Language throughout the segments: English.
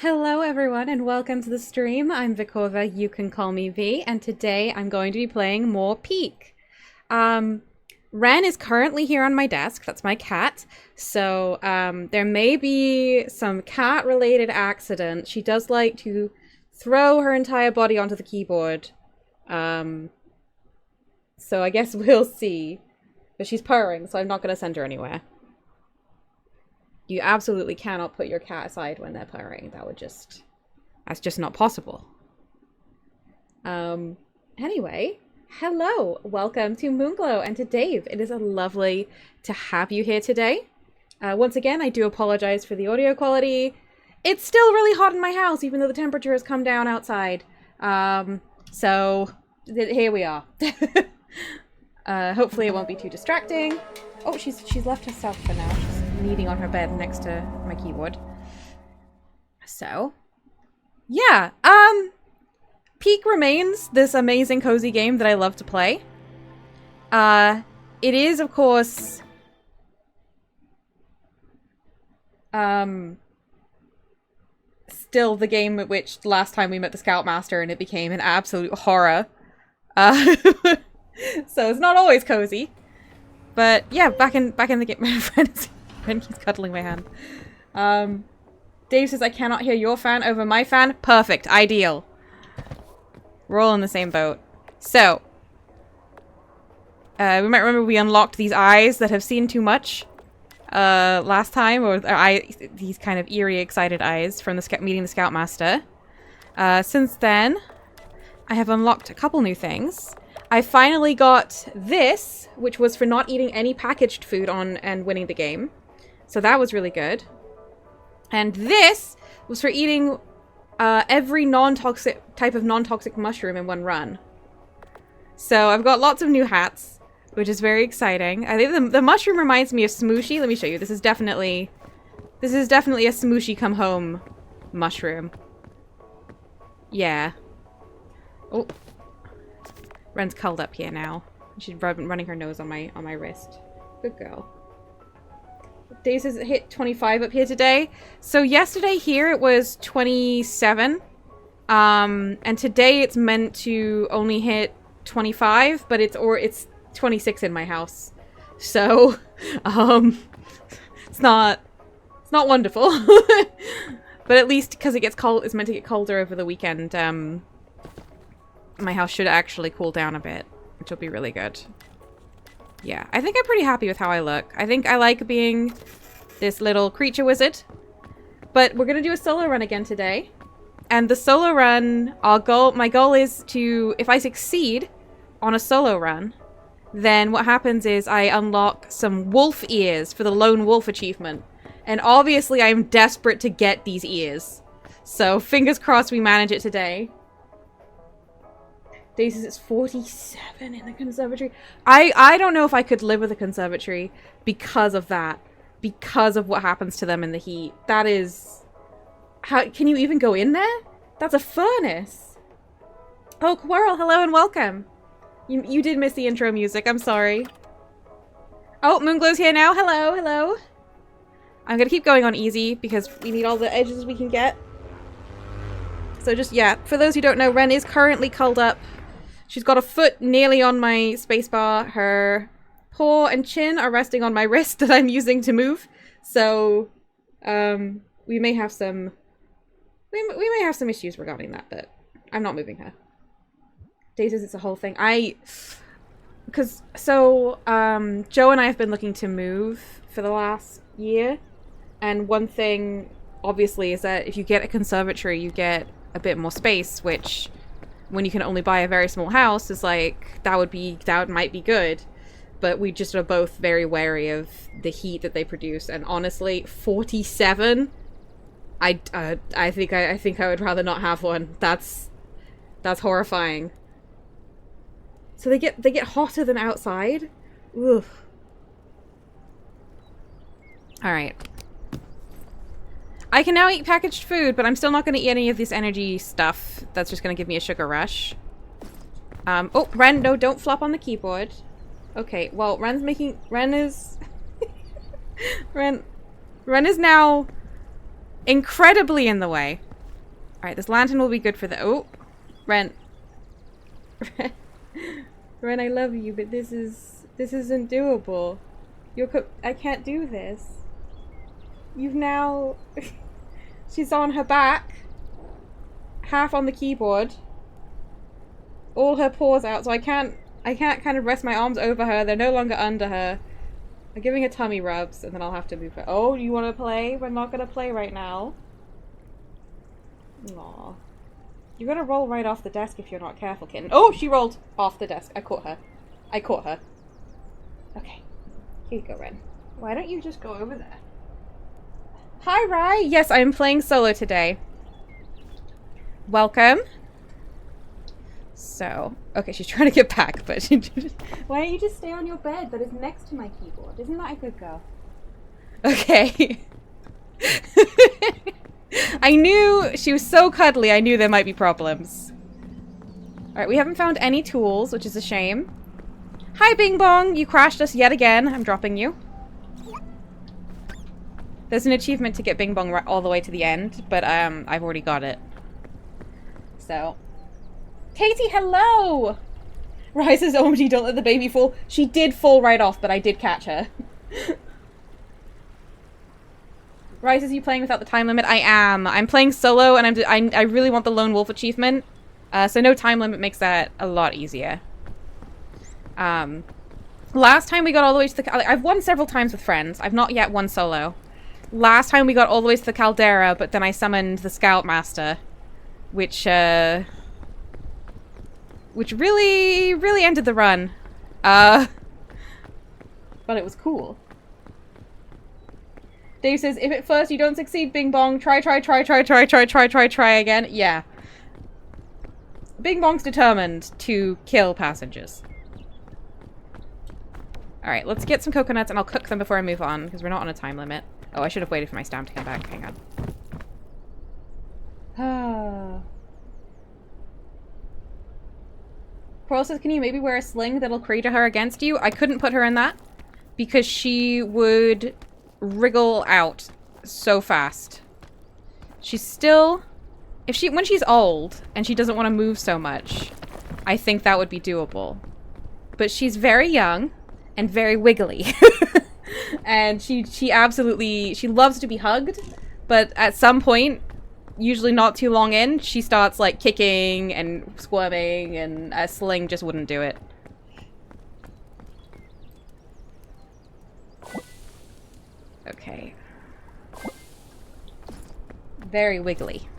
Hello everyone and welcome to the stream. I'm Vikova, you can call me V, and today I'm going to be playing more Peak. Ren is currently here on my desk, that's my cat, so there may be some cat-related accident. She does like to throw her entire body onto the keyboard, so I guess we'll see. But she's purring, so I'm not going to send her anywhere. You absolutely cannot put your cat aside when they're purring. That's just not possible. Anyway, hello, welcome to Moonglow and to Dave. It is lovely to have you here today. Once again, I do apologize for the audio quality. It's still really hot in my house, even though the temperature has come down outside. So here we are. Hopefully it won't be too distracting. Oh, she's left herself for now. She's kneading on her bed next to my keyboard. So, yeah. Peak remains this amazing cozy game that I love to play. It is, of course, still the game at which last time we met the Scoutmaster and it became an absolute horror. So it's not always cozy. But yeah, back in the game. My friend keeps cuddling my hand. Dave says, I cannot hear your fan over my fan. Perfect. Ideal. We're all in the same boat. So, we might remember we unlocked these eyes that have seen too much last time, or these kind of eerie, excited eyes from the meeting the Scoutmaster. Since then, I have unlocked a couple new things. I finally got this, which was for not eating any packaged food and winning the game. So that was really good. And this was for eating every type of non-toxic mushroom in one run. So I've got lots of new hats, which is very exciting. I think the mushroom reminds me of Smooshy. Let me show you. This is definitely a Smooshy come home mushroom. Yeah. Oh. Ren's curled up here now. She's running her nose on my wrist. Good girl. Dave says it hit 25 up here today. So yesterday here it was 27. And today it's meant to only hit 25, but it's 26 in my house. So it's not wonderful. But at least because it's meant to get colder over the weekend, my house should actually cool down a bit, which will be really good. Yeah, I think I'm pretty happy with how I look. I think I like being this little creature wizard. But we're gonna do a solo run again today. And the solo run, my goal is to, if I succeed on a solo run, then what happens is I unlock some wolf ears for the lone wolf achievement. And obviously I'm desperate to get these ears. So fingers crossed we manage it today. Dave says it's 47 in the conservatory. I don't know if I could live with a conservatory because of that. Because of what happens to them in the heat. That is... How can you even go in there? That's a furnace. Oh, Quarrel, hello and welcome. You did miss the intro music. I'm sorry. Oh, Moonglow's here now. Hello, hello. I'm gonna keep going on easy because we need all the edges we can get. So just, yeah, for those who don't know, Ren is currently curled up. She's got a foot nearly on my spacebar. Her paw and chin are resting on my wrist that I'm using to move. So, we may have some... We may have some issues regarding that, but I'm not moving her. Dave says it's a whole thing. Joe and I have been looking to move for the last year. And one thing, obviously, is that if you get a conservatory, you get a bit more space, which... when you can only buy a very small house, is like, that might be good. But we just are both very wary of the heat that they produce. And honestly, 47? I think I would rather not have one. That's horrifying. So they get hotter than outside? Oof. Alright. I can now eat packaged food, but I'm still not going to eat any of this energy stuff. That's just going to give me a sugar rush. Oh, Ren, no, don't flop on the keyboard. Okay, well, Ren is... Ren is now incredibly in the way. Alright, this lantern will be good for the... Oh! Ren. Ren, I love you, but this isn't doable. I can't do this. You've now... She's on her back. Half on the keyboard. All her paws out, so I can't kind of rest my arms over her. They're no longer under her. I'm giving her tummy rubs, and then I'll have to move her. Oh, you want to play? We're not going to play right now. Aw. You're going to roll right off the desk if you're not careful, kitten. Oh, she rolled off the desk. I caught her. I caught her. Okay. Here you go, Ren. Why don't you just go over there? Hi, Rye. Yes, I'm playing solo today. Welcome. So, okay, she's trying to get back, but why don't you just stay on your bed that is next to my keyboard? Isn't that a good girl? Okay. I knew she was so cuddly, I knew there might be problems. Alright, we haven't found any tools, which is a shame. Hi, Bing Bong! You crashed us yet again. I'm dropping you. There's an achievement to get Bing Bong all the way to the end, but I've already got it. So... Katie, hello! Rai says, OMG, don't let the baby fall. She did fall right off, but I did catch her. Rai says, you playing without the time limit? I am. I'm playing solo, and I really want the Lone Wolf achievement. So no time limit makes that a lot easier. Last time we got all the way to the... I've won several times with friends. I've not yet won solo. Last time we got all the way to the caldera, but then I summoned the Scoutmaster. Which really ended the run. But it was cool. Dave says, if at first you don't succeed, Bing Bong, try again. Yeah. Bing Bong's determined to kill passengers. Alright, let's get some coconuts and I'll cook them before I move on, because we're not on a time limit. Oh, I should have waited for my stamp to come back. Hang on. Coral says, can you maybe wear a sling that'll crater her against you? I couldn't put her in that because she would wriggle out so fast. She's still... when she's old and she doesn't want to move so much, I think that would be doable. But she's very young and very wiggly. And she absolutely... She loves to be hugged, but at some point... Usually not too long in, she starts like kicking and squirming, and a sling just wouldn't do it. Okay. Very wiggly.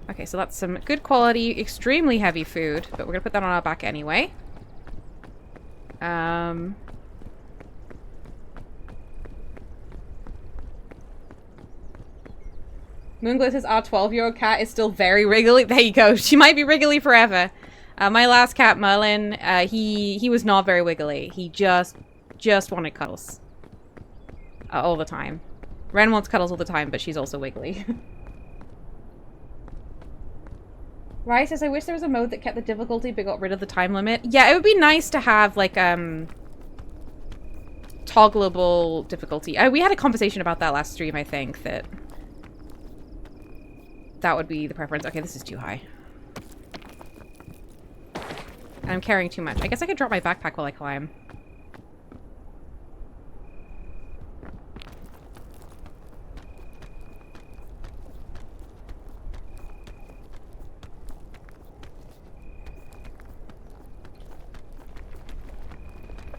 Okay, so that's some good quality, extremely heavy food, but we're gonna put that on our back anyway. Moonglow says our 12-year-old cat is still very wriggly. There you go. She might be wriggly forever. My last cat, Merlin, he was not very wiggly. He just wanted cuddles. All the time. Ren wants cuddles all the time, but she's also wiggly. Rai says, I wish there was a mode that kept the difficulty but got rid of the time limit. Yeah, it would be nice to have, like, toggleable difficulty. We had a conversation about that last stream, I think, that would be the preference. Okay, this is too high. And I'm carrying too much. I guess I could drop my backpack while I climb.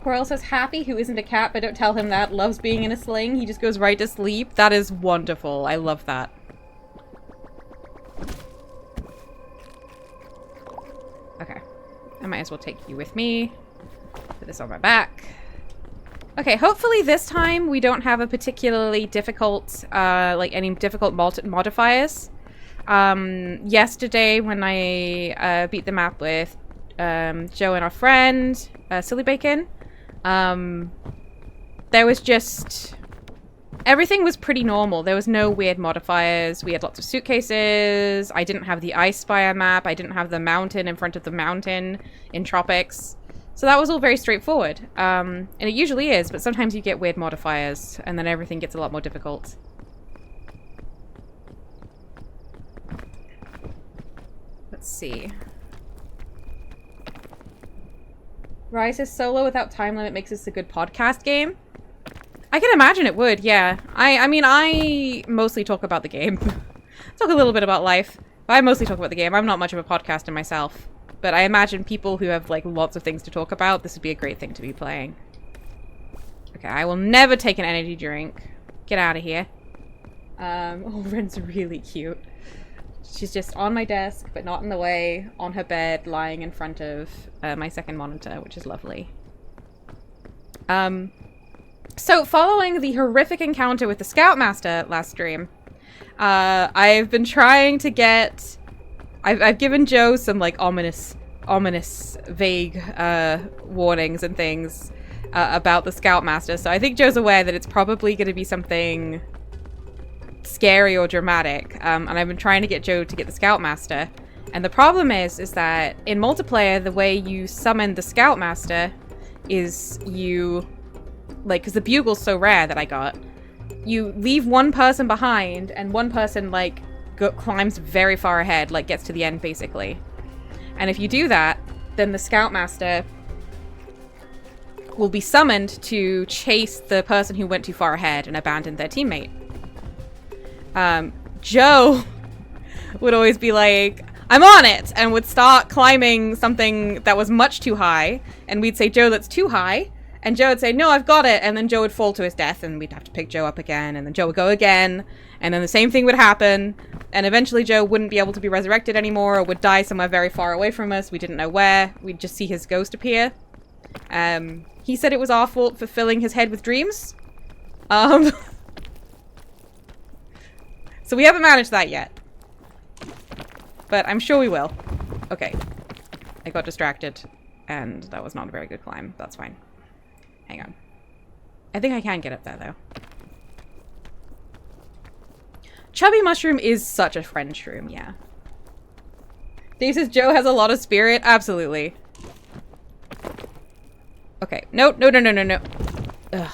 Coral says, happy, who isn't a cat, but don't tell him that, loves being in a sling. He just goes right to sleep. That is wonderful. I love that. Okay. I might as well take you with me. Put this on my back. Okay, hopefully this time we don't have a particularly difficult, like any difficult modifiers. Yesterday when I beat the map with Joe and our friend, Silly Bacon, there was just... Everything was pretty normal. There was no weird modifiers. We had lots of suitcases. I didn't have the Ice Spire map. I didn't have the mountain in front of the mountain in Tropics. So that was all very straightforward. And it usually is, but sometimes you get weird modifiers, and then everything gets a lot more difficult. Let's see. Rise is solo without time limit makes this a good podcast game. I can imagine it would, yeah. I mean, I mostly talk about the game. Talk a little bit about life, but I mostly talk about the game. I'm not much of a podcaster myself. But I imagine people who have, like, lots of things to talk about, this would be a great thing to be playing. Okay, I will never take an energy drink. Get out of here. Oh, Ren's really cute. She's just on my desk, but not in the way, on her bed, lying in front of my second monitor, which is lovely. So following the horrific encounter with the Scoutmaster last stream, I've been trying to get... I've given Joe some, like, ominous, vague, warnings and things about the Scoutmaster, so I think Joe's aware that it's probably going to be something scary or dramatic, and I've been trying to get Joe to get the Scoutmaster, and the problem is that in multiplayer, the way you summon the Scoutmaster is you, like, because the bugle's so rare that I got, you leave one person behind, and one person, like, climbs very far ahead, like, gets to the end, basically. And if you do that, then the Scoutmaster will be summoned to chase the person who went too far ahead and abandoned their teammate. Joe would always be like, I'm on it, and would start climbing something that was much too high, and we'd say, Joe, that's too high, and Joe would say, no, I've got it, and then Joe would fall to his death, and we'd have to pick Joe up again, and then Joe would go again, and then the same thing would happen, and eventually Joe wouldn't be able to be resurrected anymore, or would die somewhere very far away from us. We didn't know where. We'd just see his ghost appear. He said it was our fault for filling his head with dreams. So we haven't managed that yet. But I'm sure we will. Okay. I got distracted, and that was not a very good climb. That's fine. Hang on. I think I can get up there, though. Chubby Mushroom is such a friend shroom, yeah. Dave says Joe has a lot of spirit. Absolutely. Okay. No. Ugh.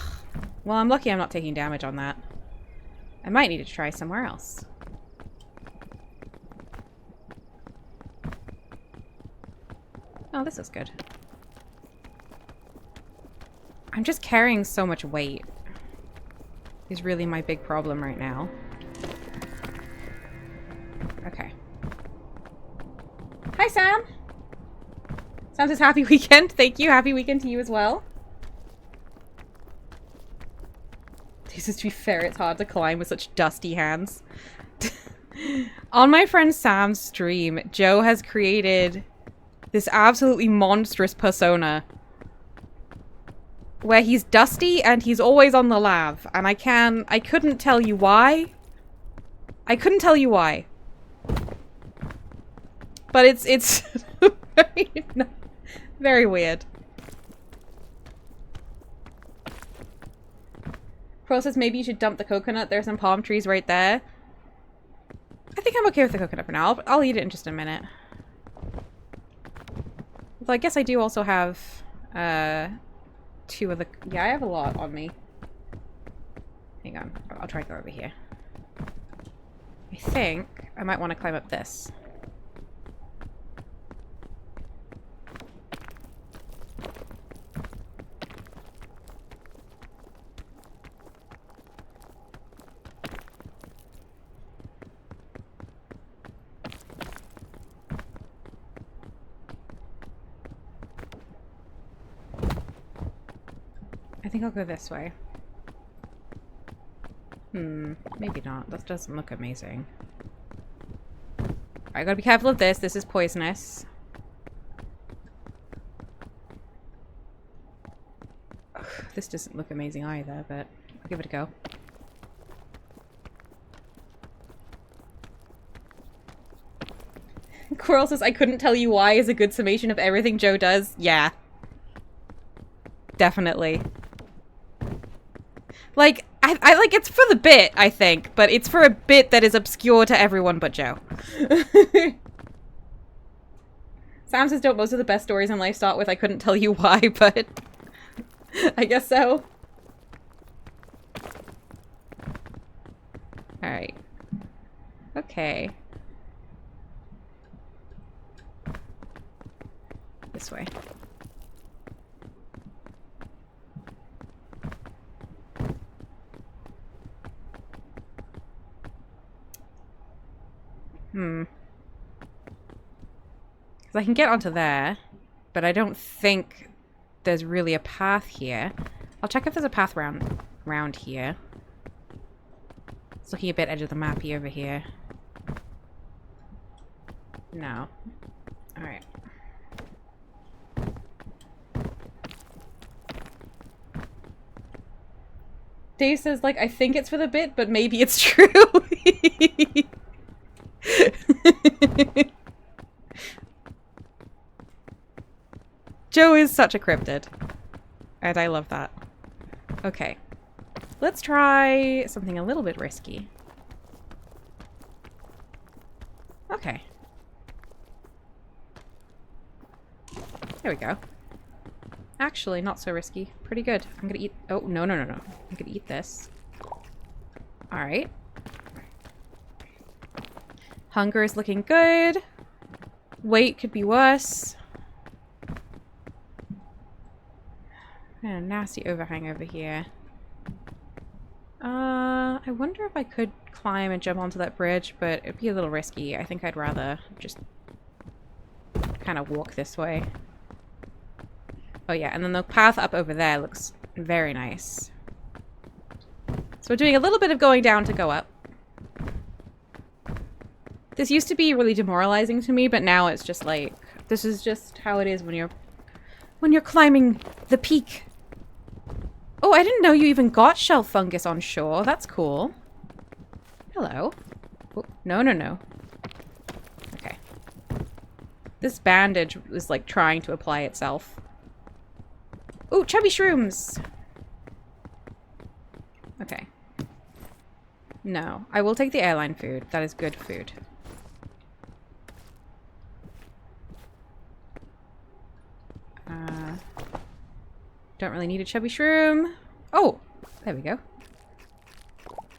Well, I'm lucky I'm not taking damage on that. I might need to try somewhere else. Oh, this is good. I'm just carrying so much weight. Is really my big problem right now. Okay. Hi, Sam! Sam says happy weekend. Thank you. Happy weekend to you as well. This is, to be fair, it's hard to climb with such dusty hands. On my friend Sam's stream, Joe has created this absolutely monstrous persona where he's dusty and he's always on the lav, and I couldn't tell you why. I couldn't tell you why. But it's very, very weird. Pearl says maybe you should dump the coconut. There's some palm trees right there. I think I'm okay with the coconut for now. I'll eat it in just a minute. Although I guess I do also have two of the... Yeah, I have a lot on me. Hang on. I'll try to go over here. I think I might want to climb up this. I think I'll go this way. Maybe not. That doesn't look amazing. I gotta be careful of this. This is poisonous. Ugh, this doesn't look amazing either, but I'll give it a go. Coral says, I couldn't tell you why is a good summation of everything Joe does. Yeah. Definitely. Like, I like, it's for the bit, I think, but it's for a bit that is obscure to everyone but Joe. Sam says, don't most of the best stories in life start with, I couldn't tell you why, but I guess so. Alright. Okay. this way. Because I can get onto there, but I don't think there's really a path here. I'll check if there's a path round here. It's looking a bit edge of the mappy over here. No. Alright. Dave says, like, I think it's for the bit, but maybe it's true. Joe is such a cryptid. And I love that. Okay. Let's try something a little bit risky. Okay. There we go. Actually, not so risky. Pretty good. I'm gonna eat... Oh, no. I'm gonna eat this. Alright. Hunger is looking good. Weight could be worse. And a nasty overhang over here. I wonder if I could climb and jump onto that bridge, but it'd be a little risky. I think I'd rather just kind of walk this way. Oh yeah, and then the path up over there looks very nice. So we're doing a little bit of going down to go up. This used to be really demoralizing to me, but now it's just like, this is just how it is when you're climbing the peak. Oh, I didn't know you even got shell fungus on shore. That's cool. Hello. Oh, no. Okay. This bandage is like trying to apply itself. Oh, chubby shrooms. Okay. No, I will take the airline food. That is good food. Don't really need a chubby shroom. Oh, there we go.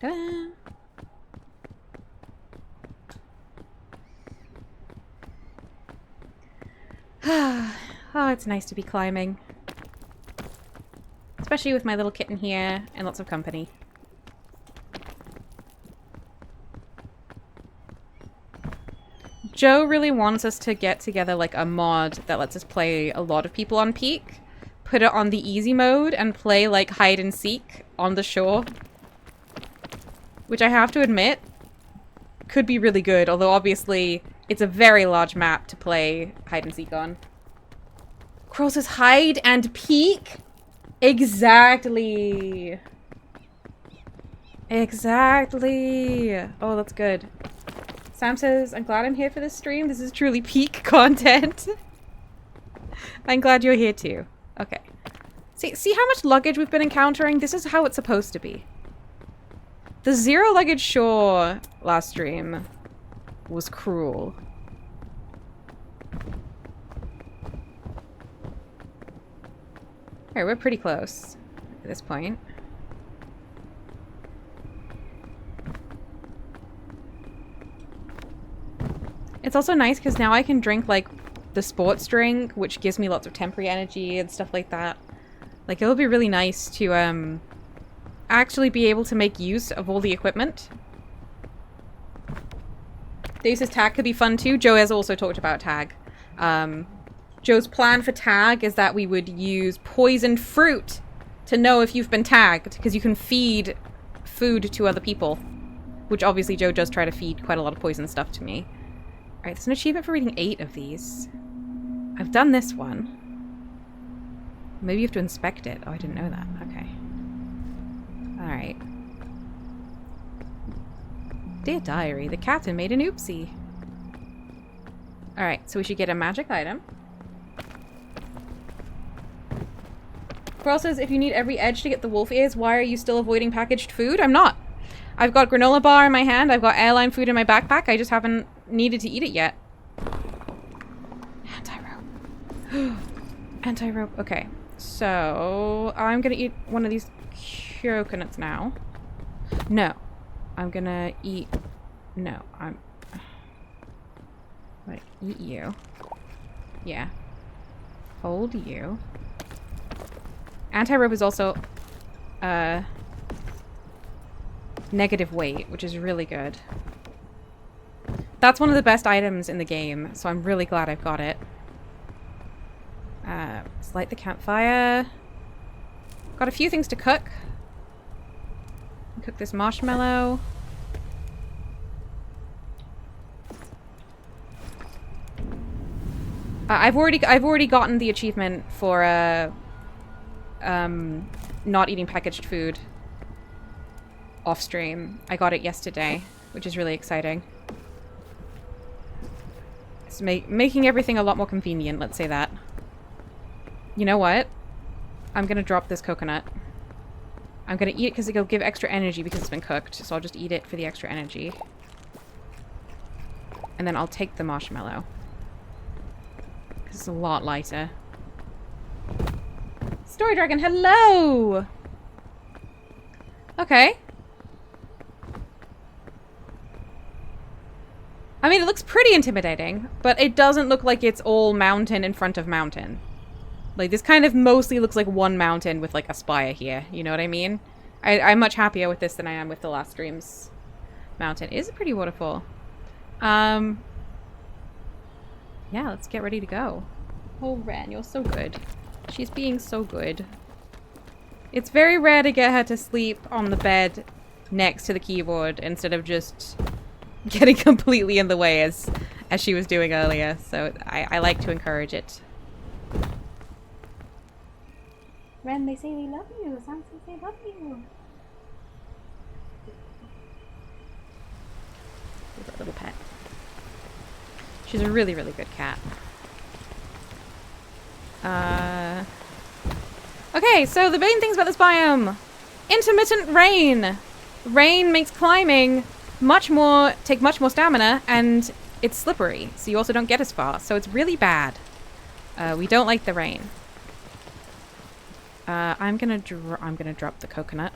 Ta-da. Oh, it's nice to be climbing. Especially with my little kitten here and lots of company. Joe really wants us to get together like a mod that lets us play a lot of people on peak. Put it on the easy mode and play like hide and seek on the shore. Which I have to admit could be really good, although obviously it's a very large map to play hide and seek on. Crow says hide and peek? Exactly. Exactly. Oh, that's good. Sam says, I'm glad I'm here for this stream. This is truly peak content. I'm glad you're here too. Okay. See how much luggage we've been encountering? This is how it's supposed to be. The 0 luggage shore last stream was cruel. Alright, we're pretty close at this point. It's also nice because now I can drink like the sports drink, which gives me lots of temporary energy and stuff like that. Like, it'll be really nice to actually be able to make use of all the equipment. Dave says tag could be fun too. Joe has also talked about tag. Joe's plan for tag is that we would use poisoned fruit to know if you've been tagged, because you can feed food to other people. Which obviously Joe does try to feed quite a lot of poison stuff to me. Alright, there's an achievement for reading 8 of these. I've done this one. Maybe you have to inspect it. Oh, I didn't know that. Okay. Alright. Dear Diary, the captain made an oopsie. Alright, so we should get a magic item. Coral says, if you need every edge to get the wolf ears, why are you still avoiding packaged food? I'm not. I've got granola bar in my hand. I've got airline food in my backpack. I just haven't needed to eat it yet. Anti-rope. Anti-rope. Okay. So, I'm gonna eat one of these coconuts now. No. I'm gonna eat... No. I'm gonna eat you. Yeah. Hold you. Anti-rope is also negative weight, which is really good. That's one of the best items in the game, so I'm really glad I've got it. Let's light the campfire. Got a few things to cook. Cook this marshmallow. I've already gotten the achievement for not eating packaged food off stream. I got it yesterday, which is really exciting. It's making everything a lot more convenient, let's say that. You know what? I'm gonna drop this coconut. I'm gonna eat it because it'll give extra energy because it's been cooked, so I'll just eat it for the extra energy. And then I'll take the marshmallow. It's a lot lighter. Story Dragon, hello! Okay. I mean, it looks pretty intimidating, but it doesn't look like it's all mountain in front of mountain. Like, this kind of mostly looks like one mountain with, like, a spire here. You know what I mean? I'm much happier with this than I am with the last stream's mountain. It is a pretty waterfall. Yeah, let's get ready to go. Oh, Ren, you're so good. She's being so good. It's very rare to get her to sleep on the bed next to the keyboard instead of just getting completely in the way as she was doing earlier. So I like to encourage it. Ren, they say they love you. Sounds like they love you. That little pet. She's a really, really good cat. Okay, so the main things about this biome. Intermittent rain. Rain makes climbing take much more stamina, and it's slippery, so you also don't get as far. So it's really bad. We don't like the rain. I'm gonna drop the coconut.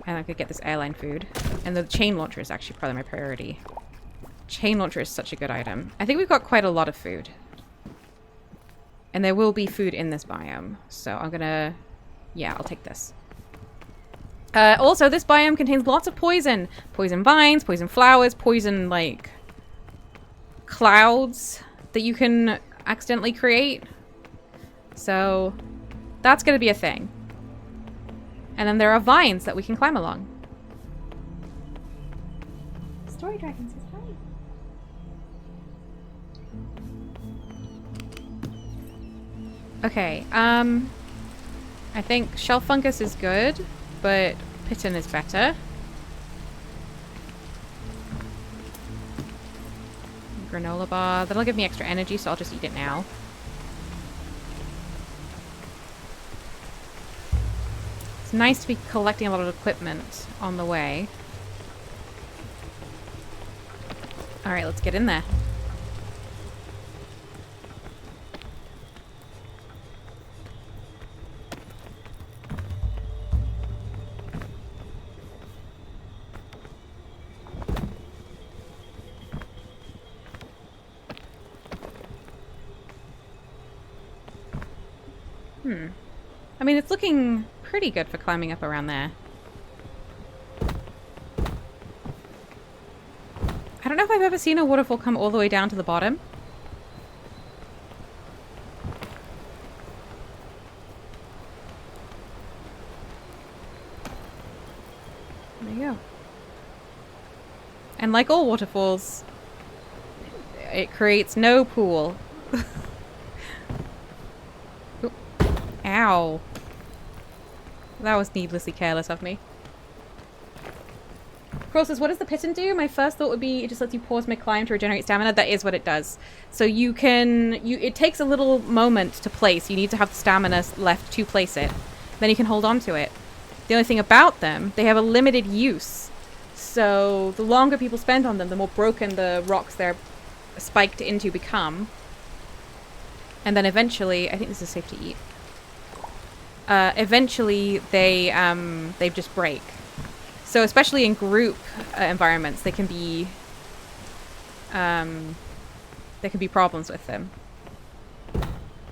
And I could get this airline food. And the chain launcher is actually probably my priority. Chain launcher is such a good item. I think we've got quite a lot of food. And there will be food in this biome. So I'm gonna... yeah, I'll take this. Also, this biome contains lots of poison. Poison vines, poison flowers, poison, like, clouds that you can accidentally create. So that's gonna be a thing. And then there are vines that we can climb along. Story Dragon says hi. Okay, I think Shell Fungus is good, but Pitten is better. Granola bar. That'll give me extra energy, so I'll just eat it now. It's nice to be collecting a lot of equipment on the way. Alright, let's get in there. I mean, it's looking pretty good for climbing up around there. I don't know if I've ever seen a waterfall come all the way down to the bottom. There you go. And like all waterfalls, it creates no pool. Ow. That was needlessly careless of me. Crow says, what does the Pitten do? My first thought would be it just lets you pause mid-climb to regenerate stamina. That is what it does. So you can... it takes a little moment to place. You need to have the stamina left to place it. Then you can hold on to it. The only thing about them, they have a limited use. So the longer people spend on them, the more broken the rocks they're spiked into become. And then eventually... I think this is safe to eat. Eventually they just break. So especially in group environments, there can be problems with them.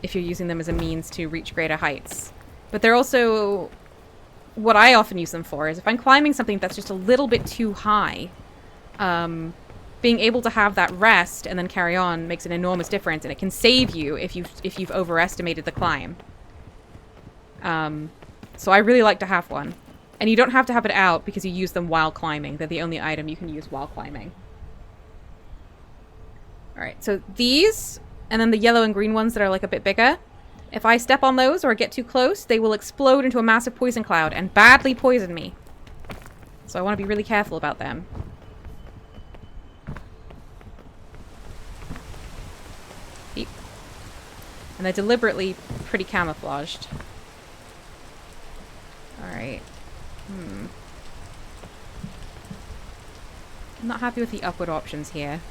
if you're using them as a means to reach greater heights. But they're also... What I often use them for is if I'm climbing something that's just a little bit too high, being able to have that rest and then carry on makes an enormous difference, and it can save you if you've overestimated the climb. So I really like to have one. And you don't have to have it out because you use them while climbing. They're the only item you can use while climbing. Alright, so these, and then the yellow and green ones that are like a bit bigger. If I step on those or get too close, they will explode into a massive poison cloud and badly poison me. So I want to be really careful about them. Beep. And they're deliberately pretty camouflaged. Alright. I'm not happy with the upward options here.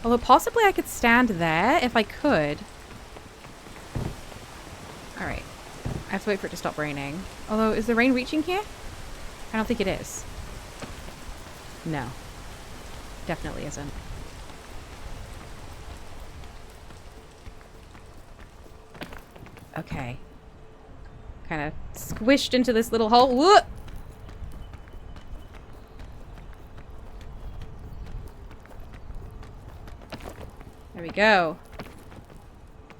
Although possibly I could stand there if I could. Alright. I have to wait for it to stop raining. Although, is the rain reaching here? I don't think it is. No. Definitely isn't. Okay. Kind of squished into this little hole. Whoop! There we go.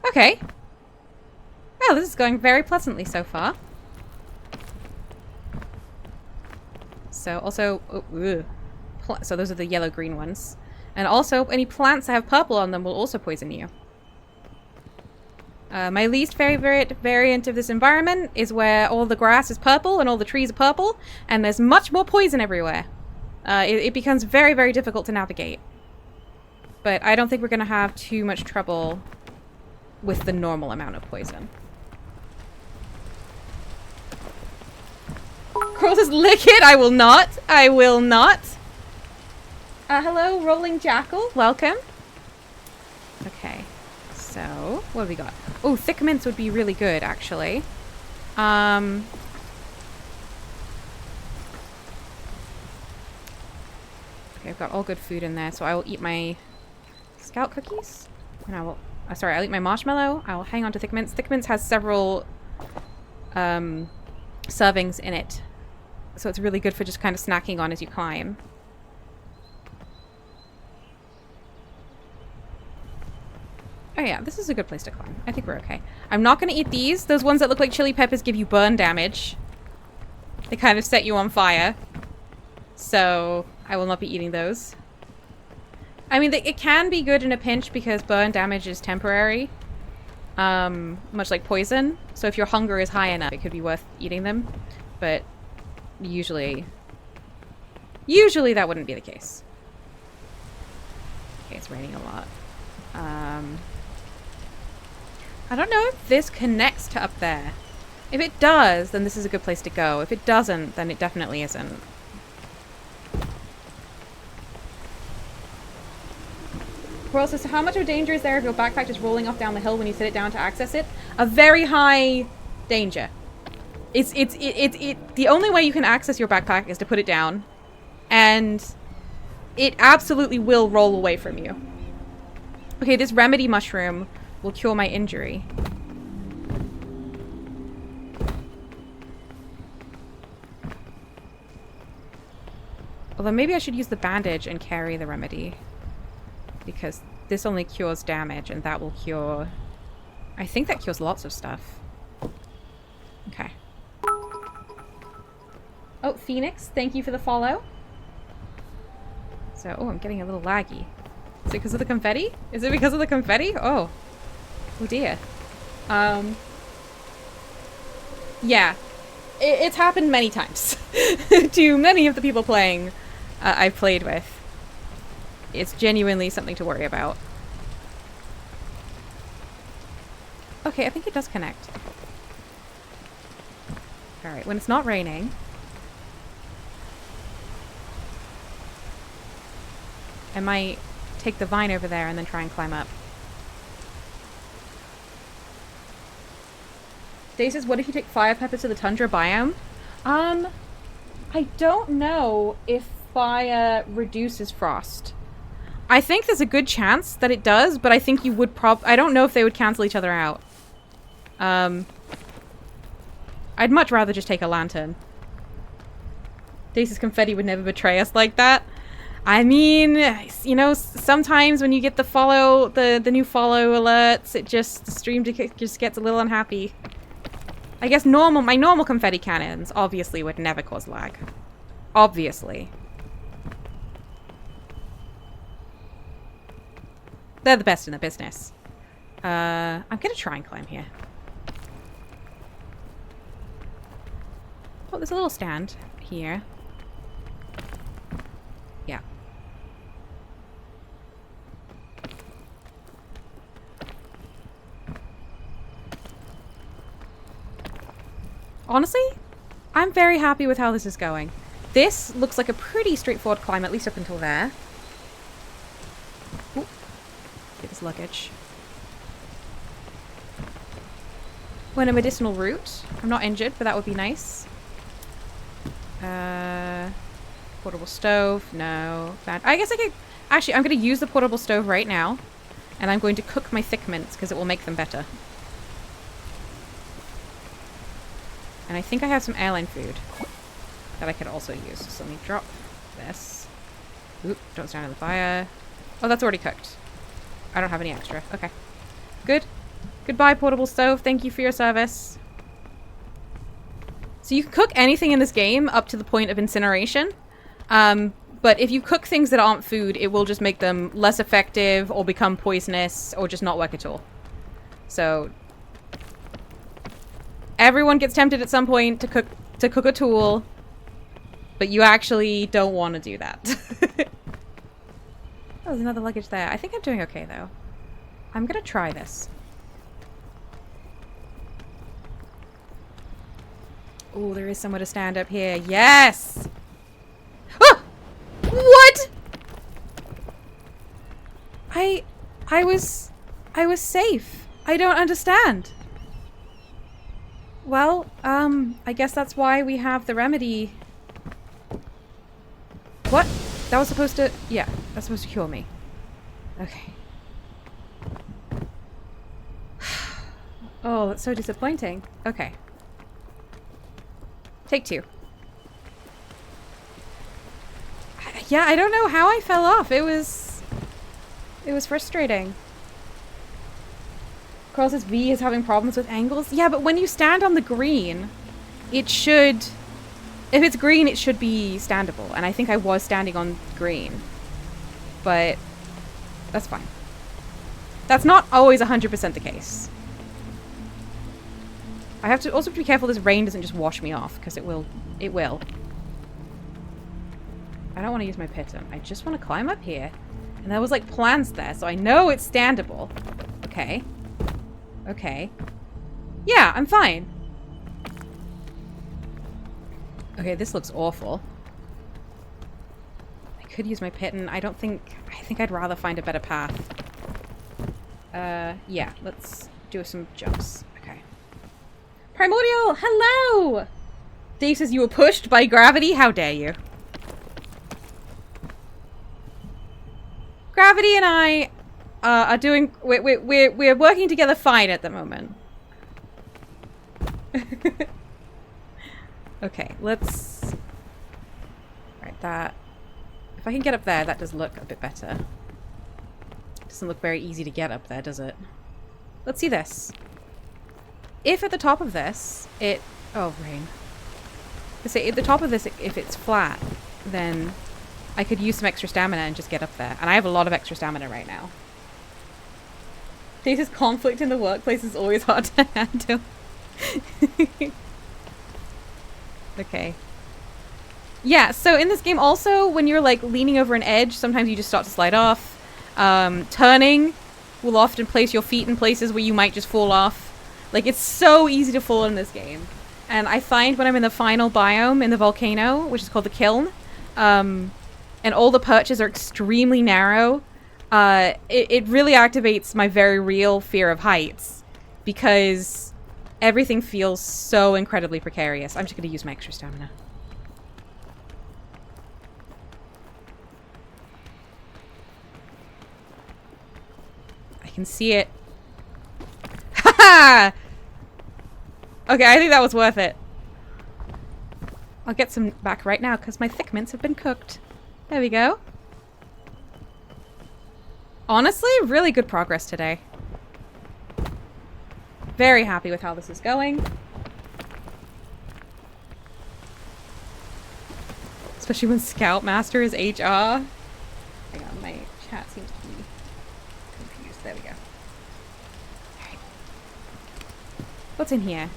Okay. Well, this is going very pleasantly so far. So, also... so those are the yellow-green ones. And also, any plants that have purple on them will also poison you. My least favorite variant of this environment is where all the grass is purple and all the trees are purple, and there's much more poison everywhere. It becomes very, very difficult to navigate. But I don't think we're going to have too much trouble with the normal amount of poison. Crow says, lick it! I will not! I will not! Hello, Rolling Jackal. Welcome. Okay. So, what have we got? Oh, thick mints would be really good, actually. Okay, I've got all good food in there, so I will eat my scout cookies. And I will... sorry, I'll eat my marshmallow. I'll hang on to thick mints. Thick mints has several servings in it. So it's really good for just kind of snacking on as you climb. Oh yeah, this is a good place to climb. I think we're okay. I'm not going to eat these. Those ones that look like chili peppers give you burn damage. They kind of set you on fire. So I will not be eating those. I mean, it can be good in a pinch because burn damage is temporary. Much like poison. So if your hunger is high enough, it could be worth eating them. But usually that wouldn't be the case. Okay, it's raining a lot. I don't know if this connects to up there. If it does, then this is a good place to go. If it doesn't, then it definitely isn't. Well, so how much of a danger is there if your backpack is rolling off down the hill when you sit it down to access it? A very high danger. The only way you can access your backpack is to put it down. And it absolutely will roll away from you. Okay, this remedy mushroom will cure my injury. Although maybe I should use the bandage and carry the remedy. Because this only cures damage and that will cure... I think that cures lots of stuff. Okay. Oh, Phoenix, thank you for the follow. So, oh, I'm getting a little laggy. Is it because of the confetti? Is it because of the confetti? Oh. Oh dear. Yeah. It's happened many times. To many of the people playing I've played with. It's genuinely something to worry about. Okay, I think it does connect. Alright, when it's not raining... I might take the vine over there and then try and climb up. Dave says, what if you take fire pepper to the tundra biome? I don't know if fire reduces frost. I think there's a good chance that it does, but I think you would I don't know if they would cancel each other out. I'd much rather just take a lantern. Dace's confetti would never betray us like that. I mean, you know, sometimes when you get the new follow alerts, the stream just gets a little unhappy. I guess my normal confetti cannons obviously would never cause lag. Obviously. They're the best in the business. I'm gonna try and climb here. Oh, there's a little stand here. Yeah. Honestly, I'm very happy with how this is going. This looks like a pretty straightforward climb, at least up until there. Ooh. Get this luggage. Went a medicinal route. I'm not injured, but that would be nice. Portable stove. No. I guess I could... Actually, I'm going to use the portable stove right now. And I'm going to cook my thick mints, because it will make them better. And I think I have some airline food that I could also use. So let me drop this. Oop, don't stand in the fire. Oh, that's already cooked. I don't have any extra. Okay. Good. Goodbye, portable stove. Thank you for your service. So you can cook anything in this game up to the point of incineration. But if you cook things that aren't food, it will just make them less effective or become poisonous or just not work at all. So everyone gets tempted at some point to cook a tool, but you actually don't want to do that. Oh, there's another luggage there. I think I'm doing okay though. I'm gonna try this. Oh, there is somewhere to stand up here. Yes! Ah! What? I was safe. I don't understand. Well, I guess that's why we have the remedy. What? That was supposed to... Yeah, that's supposed to cure me. Okay. Oh, that's so disappointing. Okay. Take two. Yeah, I don't know how I fell off. It was frustrating. Carl says V is having problems with angles. Yeah, but when you stand on the green, it should... If it's green, it should be standable. And I think I was standing on green. But that's fine. That's not always 100% the case. I have to also be careful this rain doesn't just wash me off, because it will. It will. I don't want to use my piton. I just want to climb up here. And there was like plants there, so I know it's standable. Okay. Okay. Yeah, I'm fine. Okay, this looks awful. I could use my piton. I think I'd rather find a better path. Yeah, let's do some jumps. Okay. Primordial, hello! Dave says you were pushed by gravity. How dare you? Gravity and I are doing... We're working together fine at the moment. Okay, let's... Right, that... If I can get up there, that does look a bit better. It doesn't look very easy to get up there, does it? Let's see this. If at the top of this, it... Oh, rain. Let's say at the top of this, if it's flat, then I could use some extra stamina and just get up there. And I have a lot of extra stamina right now. Dace's conflict in the workplace is always hard to handle. Okay. Yeah, so in this game also, when you're like leaning over an edge, sometimes you just start to slide off. Turning will often place your feet in places where you might just fall off. Like, it's so easy to fall in this game. And I find when I'm in the final biome in the volcano, which is called the kiln, and all the perches are extremely narrow, it really activates my very real fear of heights, because everything feels so incredibly precarious. I'm just going to use my extra stamina. I can see it. Haha! Okay, I think that was worth it. I'll get some back right now because my thick mints have been cooked. There we go. Honestly, really good progress today. Very happy with how this is going. Especially when Scoutmaster is HR. Hang on, my chat seems to be confused. There we go. Alright. What's in here?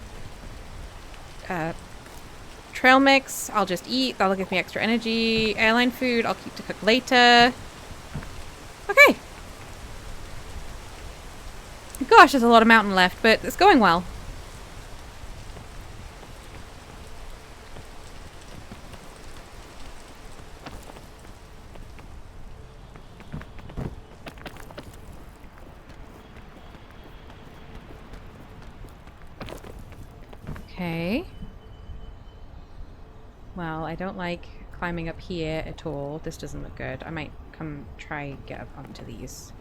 Trail mix, I'll just eat. That'll give me extra energy. Airline food, I'll keep to cook later. Okay. Gosh, there's a lot of mountain left, but it's going well. Okay. Well, I don't like climbing up here at all. This doesn't look good. I might come try get up onto these.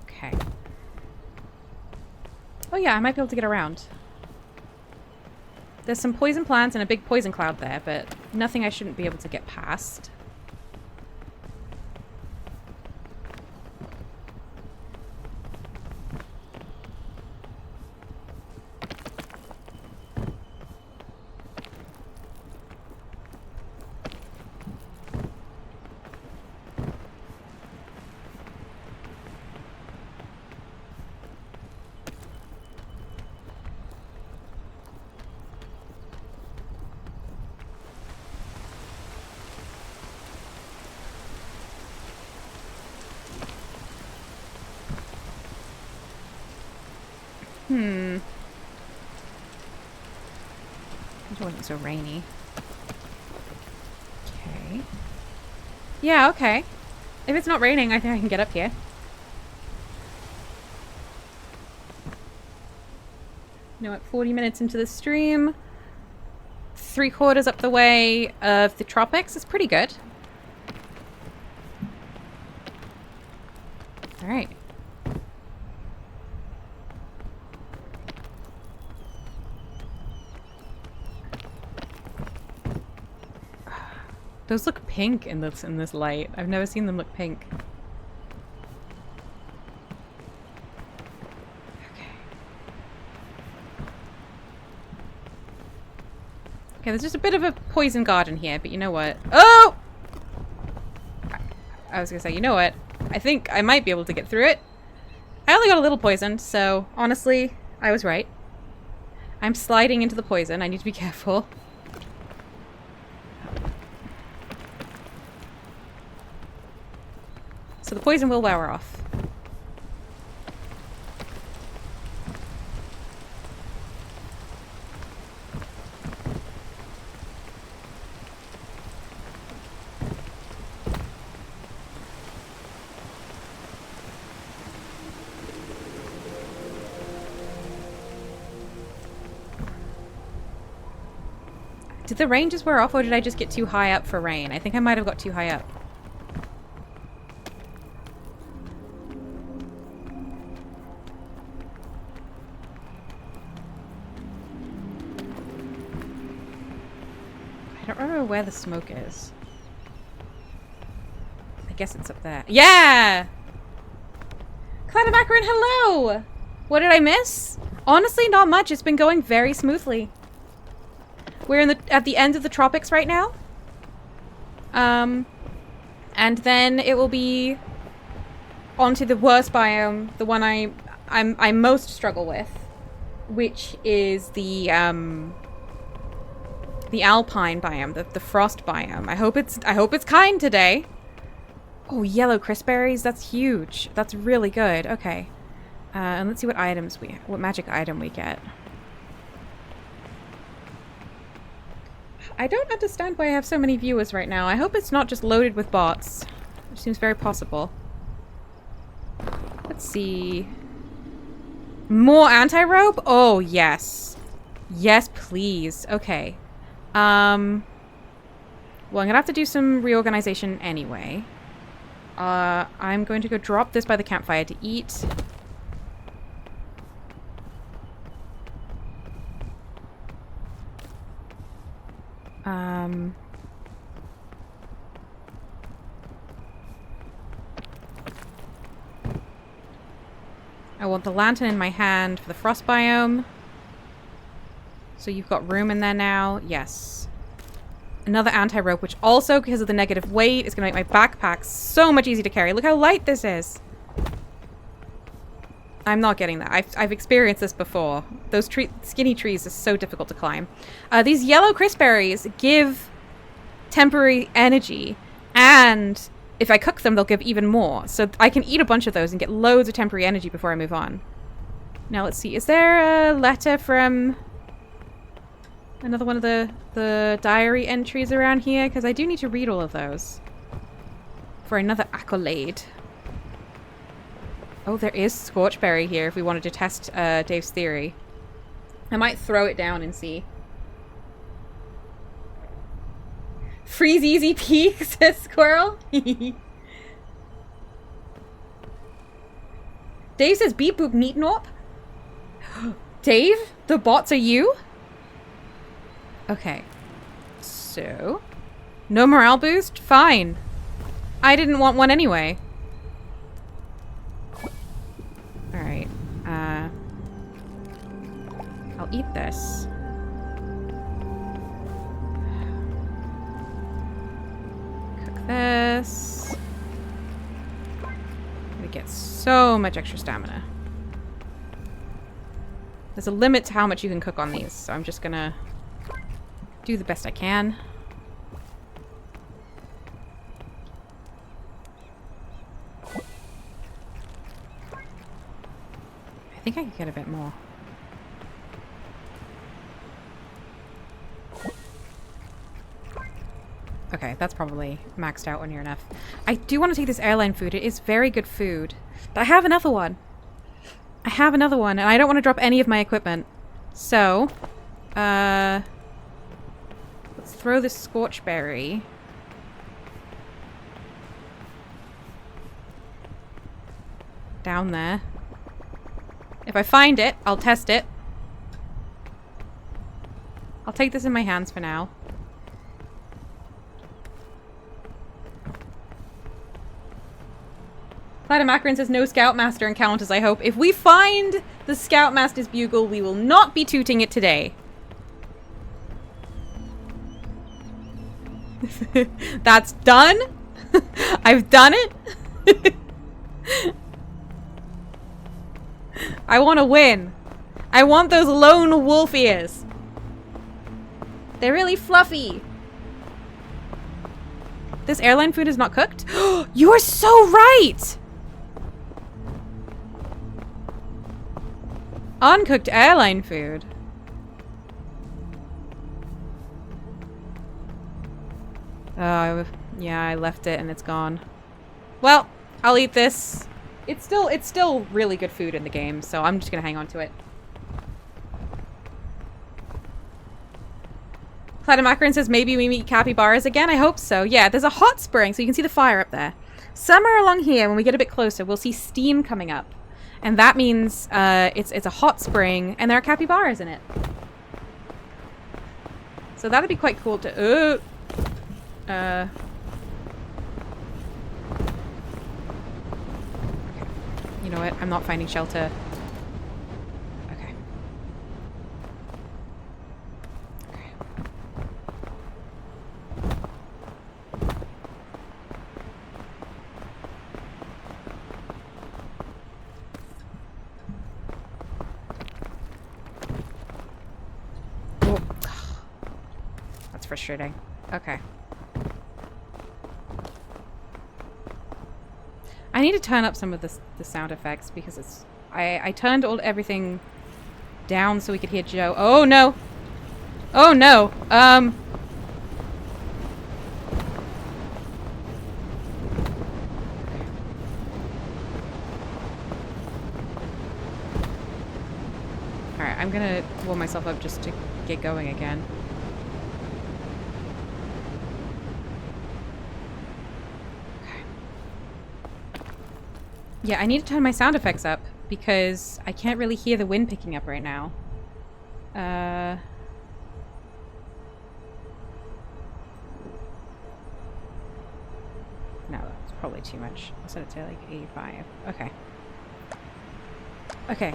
Okay. Oh yeah, I might be able to get around. There's some poison plants and a big poison cloud there, but nothing I shouldn't be able to get past. It wasn't so rainy. Okay. Yeah, okay. If it's not raining, I think I can get up here. You know what, 40 minutes into the stream. 3/4 up the way of the tropics is pretty good. Alright. Those look pink in this light. I've never seen them look pink. Okay, there's just a bit of a poison garden here, but you know what? Oh! I was gonna say, you know what? I think I might be able to get through it. I only got a little poisoned, so honestly, I was right. I'm sliding into the poison. I need to be careful. So the poison will wear off. Did the rain just wear off, or did I just get too high up for rain? I think I might have got too high up. I don't remember where the smoke is. I guess it's up there. Yeah! Cladamacaron, hello! What did I miss? Honestly, not much. It's been going very smoothly. We're at the end of the tropics right now. And then it will be onto the worst biome, the one I most struggle with, which is the alpine biome, the frost biome. I hope it's kind today. Oh, yellow crispberries, that's huge. That's really good. Okay. And let's see what what magic item we get. I don't understand why I have so many viewers right now. I hope it's not just loaded with bots. Which seems very possible. Let's see. More anti-rope? Oh, yes. Yes, please. Okay. Well, I'm gonna have to do some reorganization anyway. I'm going to go drop this by the campfire to eat. I want the lantern in my hand for the frost biome. So you've got room in there now. Yes. Another anti-rope, which also, because of the negative weight, is going to make my backpack so much easier to carry. Look how light this is. I'm not getting that. I've experienced this before. Those skinny trees are so difficult to climb. These yellow crispberries give temporary energy, and if I cook them, they'll give even more. So I can eat a bunch of those and get loads of temporary energy before I move on. Now let's see. Is there a letter from another one of the diary entries around here? Because I do need to read all of those for another accolade. Oh, there is Scorchberry here if we wanted to test Dave's theory. I might throw it down and see. Freeze easy peek, says Squirrel. Dave says beep boop neat norp. Dave, the bots are you? Okay. So, no morale boost? Fine. I didn't want one anyway. Alright. I'll eat this. Cook this. I'm gonna get so much extra stamina. There's a limit to how much you can cook on these, so I'm just gonna do the best I can. I think I could get a bit more. Okay, that's probably maxed out near enough. I do want to take this airline food. It is very good food. But I have another one. I have another one, and I don't want to drop any of my equipment. So, let's throw this Scorchberry. Down there. If I find it, I'll test it. I'll take this in my hands for now. Platymacaron says no Scoutmaster encounters, I hope. If we find the Scoutmaster's bugle, we will not be tooting it today. That's done. I've done it. I want to win. I want those lone wolf ears. They're really fluffy. This airline food is not cooked? You are so right! Uncooked airline food. Yeah, I left it and it's gone. Well, I'll eat this. It's still really good food in the game, so I'm just gonna hang on to it. Platymacaron says maybe we meet capybaras again. I hope so. Yeah, there's a hot spring, so you can see the fire up there. Somewhere along here, when we get a bit closer, we'll see steam coming up. And that means it's a hot spring, and there are capybaras in it. So that'd be quite cool to... You know what? I'm not finding shelter. Okay. Okay. Oh. That's frustrating. Okay. I need to turn up some of the sound effects because it's... I turned everything down so we could hear Joe. Oh no! Oh no! Alright, I'm gonna warm myself up just to get going again. Yeah, I need to turn my sound effects up because I can't really hear the wind picking up right now. probably too much. I'll set it to like 85. Okay. Okay.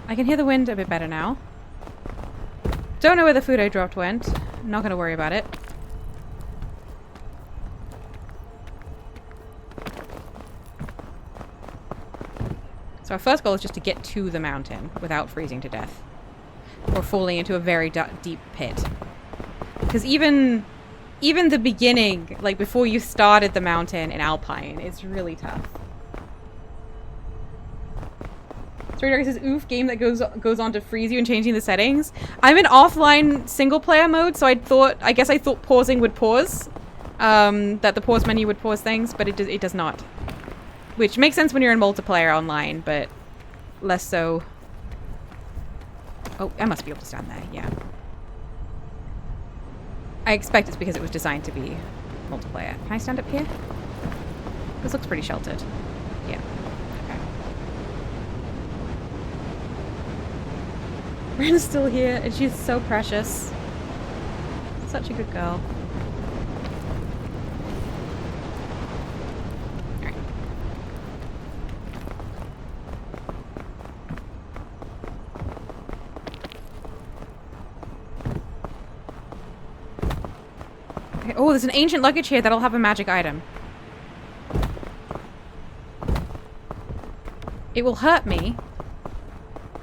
I can hear the wind a bit better now. Don't know where the food I dropped went. Not gonna worry about it. So our first goal is just to get to the mountain without freezing to death. Or falling into a very deep pit. Because even the beginning, like before you started the mountain in Alpine, it's really tough. Story says, oof, game that goes on to freeze you and changing the settings. I'm in offline single player mode, so I guess I thought pausing would pause. That the pause menu would pause things, but it does not. Which makes sense when you're in multiplayer online, but less so. Oh, I must be able to stand there, yeah. I expect it's because it was designed to be multiplayer. Can I stand up here? This looks pretty sheltered. Yeah. Okay. Ren's still here, and she's so precious. Such a good girl. Alright. Okay. Oh, there's an ancient luggage here that'll have a magic item. It will hurt me,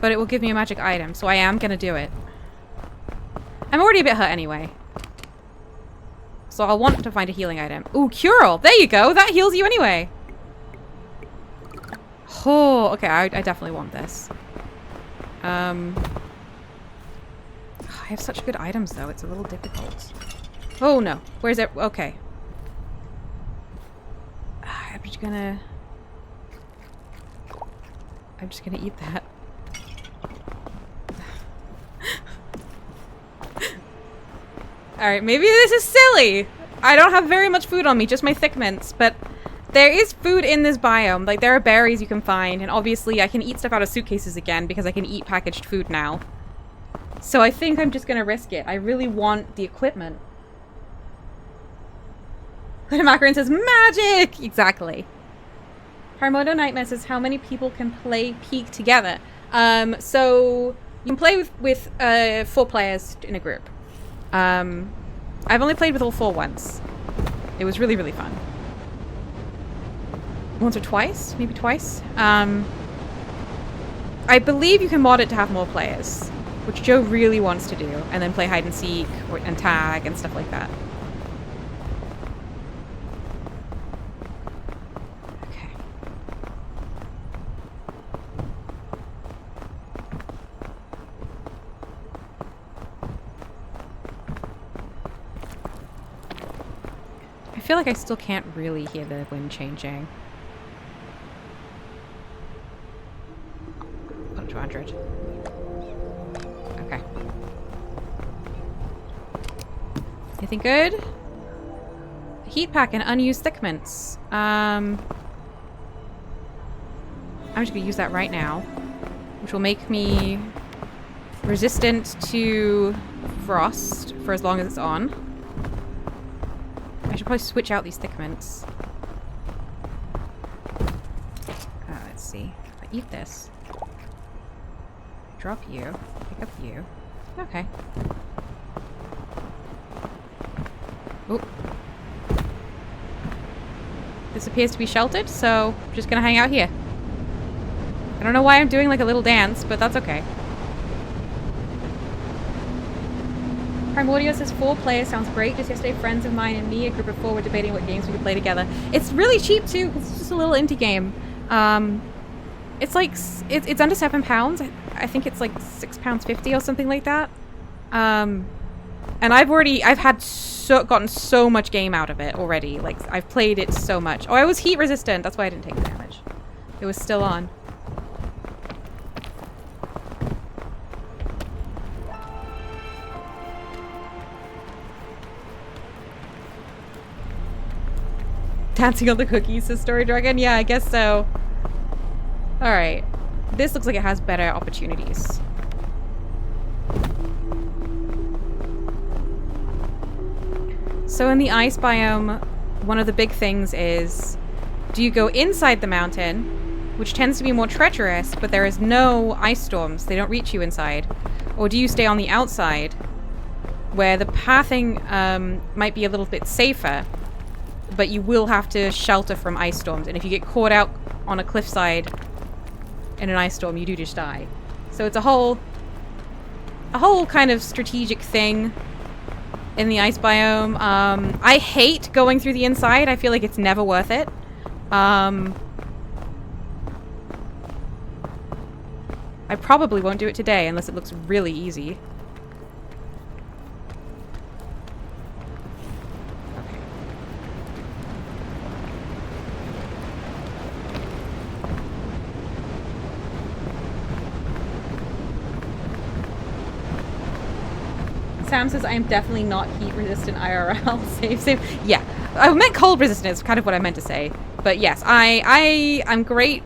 but it will give me a magic item, so I am gonna do it. I'm already a bit hurt anyway. So I'll want to find a healing item. Ooh, cure-all! There you go! That heals you anyway! Oh, okay, I definitely want this. I have such good items, though. It's a little difficult. Oh, no. Where's it? Okay. I'm just gonna eat that. Alright, maybe this is silly. I don't have very much food on me, just my thick mints, but there is food in this biome. Like, there are berries you can find, and obviously I can eat stuff out of suitcases again because I can eat packaged food now. So I think I'm just gonna risk it. I really want the equipment. Macaron says, magic! Exactly. Harmodo Nightmare says, how many people can play Peak together? So you can play with 4 players in a group. I've only played with all 4 once. It was really, really fun. Once or twice? Maybe twice? I believe you can mod it to have more players, which Joe really wants to do, and then play hide and seek and tag and stuff like that. Okay. I feel like I still can't really hear the wind changing. 200. Okay. Anything good? Heat pack and unused thick mints. I'm just gonna use that right now, which will make me resistant to frost for as long as it's on. I should probably switch out these thick mints. Let's see. If I eat this. Drop you. Pick up you. Okay. Oh. This appears to be sheltered, so I'm just gonna hang out here. I don't know why I'm doing like a little dance, but that's okay. Primordial says 4 players sounds great. Just yesterday, friends of mine and me, a group of 4, were debating what games we could play together. It's really cheap too, because it's just a little indie game. It's like it's under £7. I think it's like £6.50 or something like that. And I've gotten so much game out of it already. Like, I've played it so much. Oh, I was heat resistant. That's why I didn't take the damage. It was still on. Dancing on the cookies, says Story Dragon. Yeah, I guess so. Alright. This looks like it has better opportunities. So in the ice biome, one of the big things is, do you go inside the mountain, which tends to be more treacherous, but there is no ice storms, they don't reach you inside, or do you stay on the outside, where the pathing might be a little bit safer, but you will have to shelter from ice storms, and if you get caught out on a cliffside in an ice storm, you do just die. So it's a whole kind of strategic thing in the ice biome. I hate going through the inside. I feel like it's never worth it. I probably won't do it today unless it looks really easy. Sam says I am definitely not heat resistant IRL. Same. Yeah, I meant cold resistant is kind of what I meant to say. But yes, I'm great.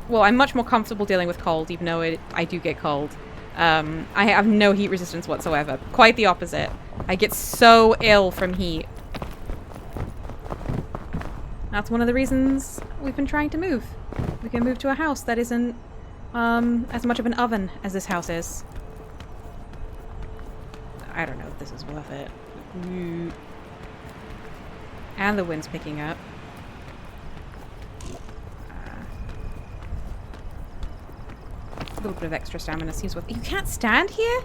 Well, I'm much more comfortable dealing with cold, even though I do get cold. I have no heat resistance whatsoever. Quite the opposite. I get so ill from heat. That's one of the reasons we've been trying to move. We can move to a house that isn't as much of an oven as this house is. I don't know if this is worth it. And the wind's picking up. A little bit of extra stamina seems worth it. You can't stand here?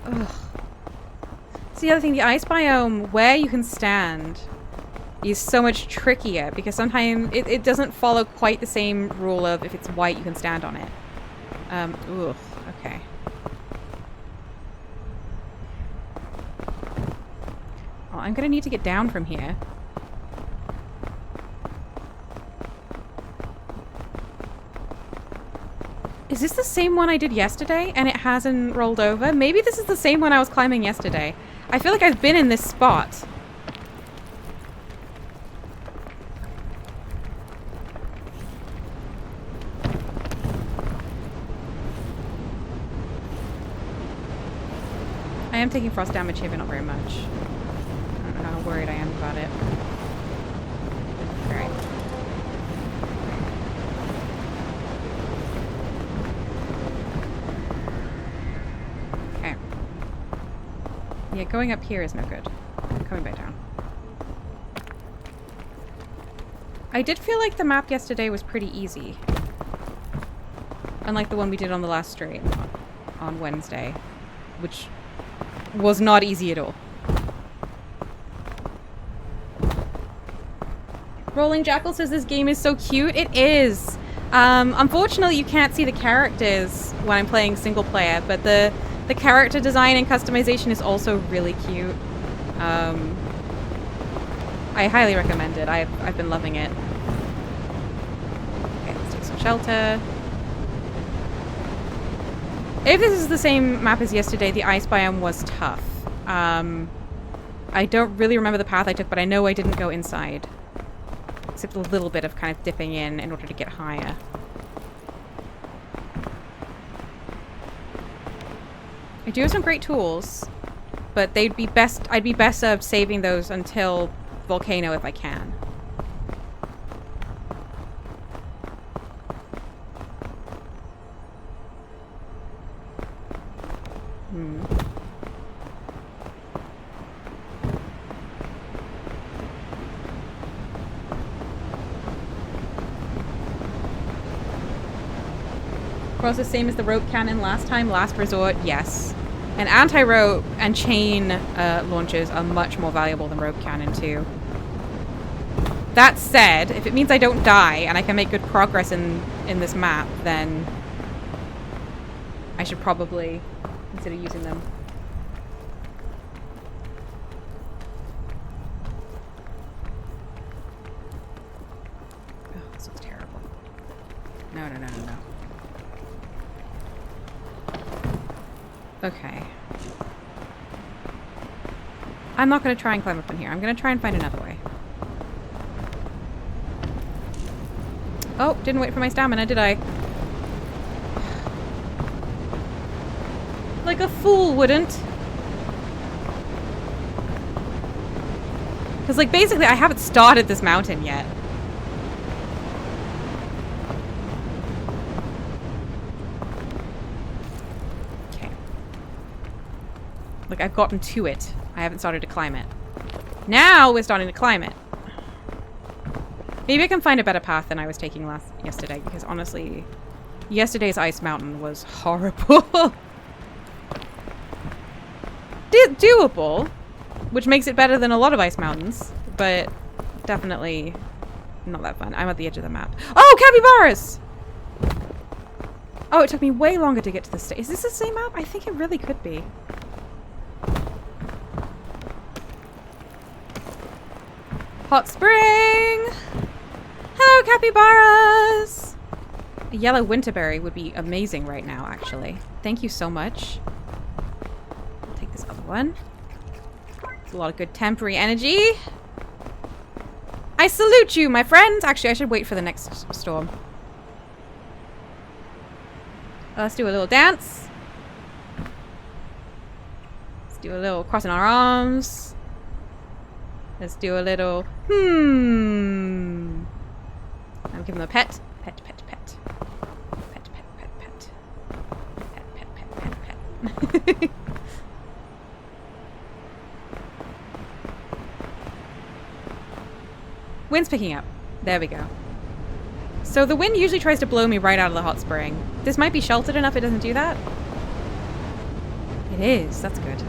Ugh. It's the other thing, the ice biome, where you can stand is so much trickier because sometimes it doesn't follow quite the same rule of if it's white you can stand on it. Ugh, okay. Oh, I'm gonna need to get down from here. Is this the same one I did yesterday and it hasn't rolled over? Maybe this is the same one I was climbing yesterday. I feel like I've been in this spot. I am taking frost damage here, but not very much. I don't know how worried I am about it. Alright. Okay. Yeah, going up here is no good. Coming back down. I did feel like the map yesterday was pretty easy. Unlike the one we did on the last stream on Wednesday, which was not easy at all. Rolling Jackal says this game is so cute. It is. Unfortunately, you can't see the characters when I'm playing single player, but the character design and customization is also really cute. I highly recommend it. I've been loving it. Okay, let's take some shelter. If this is the same map as yesterday, the ice biome was tough. I don't really remember the path I took, but I know I didn't go inside. Except a little bit of kind of dipping in order to get higher. I do have some great tools, but I'd be best served saving those until Volcano if I can. Was the same as the rope cannon last time? Last resort, yes. And anti-rope and chain launchers are much more valuable than rope cannon too. That said, if it means I don't die and I can make good progress in this map, then I should probably consider using them. Oh, this looks terrible. No. Okay. I'm not going to try and climb up in here. I'm going to try and find another way. Oh, didn't wait for my stamina, did I? Like a fool wouldn't. Because, like, basically, I haven't started this mountain yet. Okay. Like, I've gotten to it. I haven't started to climb it. Now we're starting to climb it. Maybe I can find a better path than I was taking yesterday, because honestly, yesterday's ice mountain was horrible. Doable, which makes it better than a lot of ice mountains, but definitely not that fun. I'm at the edge of the map. Oh, capybaras! Oh, it took me way longer to get to the state. Is this the same map? I think it really could be. Hot spring! Hello, capybaras! A yellow winterberry would be amazing right now, actually. Thank you so much. I'll take this other one. It's a lot of good temporary energy. I salute you, my friends! Actually, I should wait for the next storm. Let's do a little dance. Let's do a little crossing our arms. Let's do a little I'll give him a pet. Pet, pet, pet. Pet, pet, pet, pet. Pet, pet, pet, pet, pet. Wind's picking up. There we go. So the wind usually tries to blow me right out of the hot spring. This might be sheltered enough it doesn't do that. It is. That's good.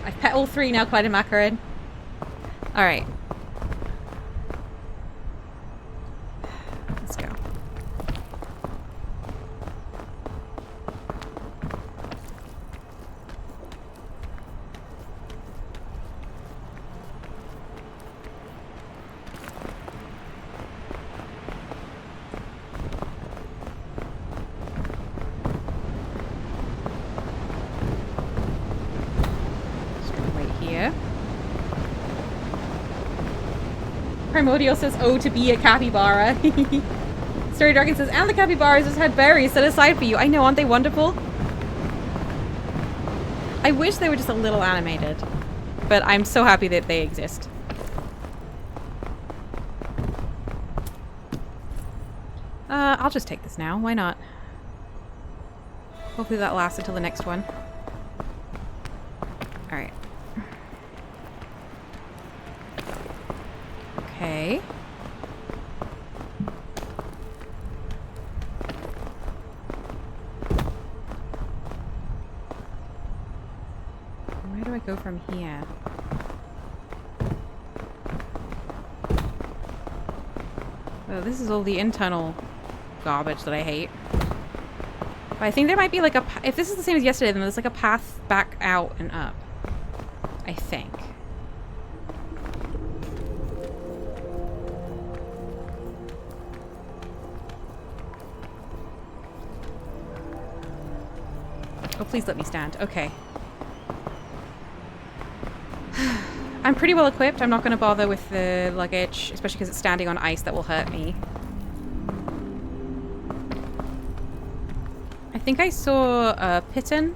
I've pet all three now, quite a macaron. Alright. Let's go. Primordial says, oh, to be a capybara. Story Dragon says, and the capybaras just had berries set aside for you. I know, aren't they wonderful? I wish they were just a little animated. But I'm so happy that they exist. I'll just take this now. Why not? Hopefully that lasts until the next one. Alright. Okay. Where do I go from here? Oh, this is all the internal garbage that I hate. But I think there might be like a... If this is the same as yesterday, then there's like a path back out and up. I think. Oh, please let me stand. Okay. I'm pretty well equipped. I'm not going to bother with the luggage, especially because it's standing on ice that will hurt me. I think I saw a piton.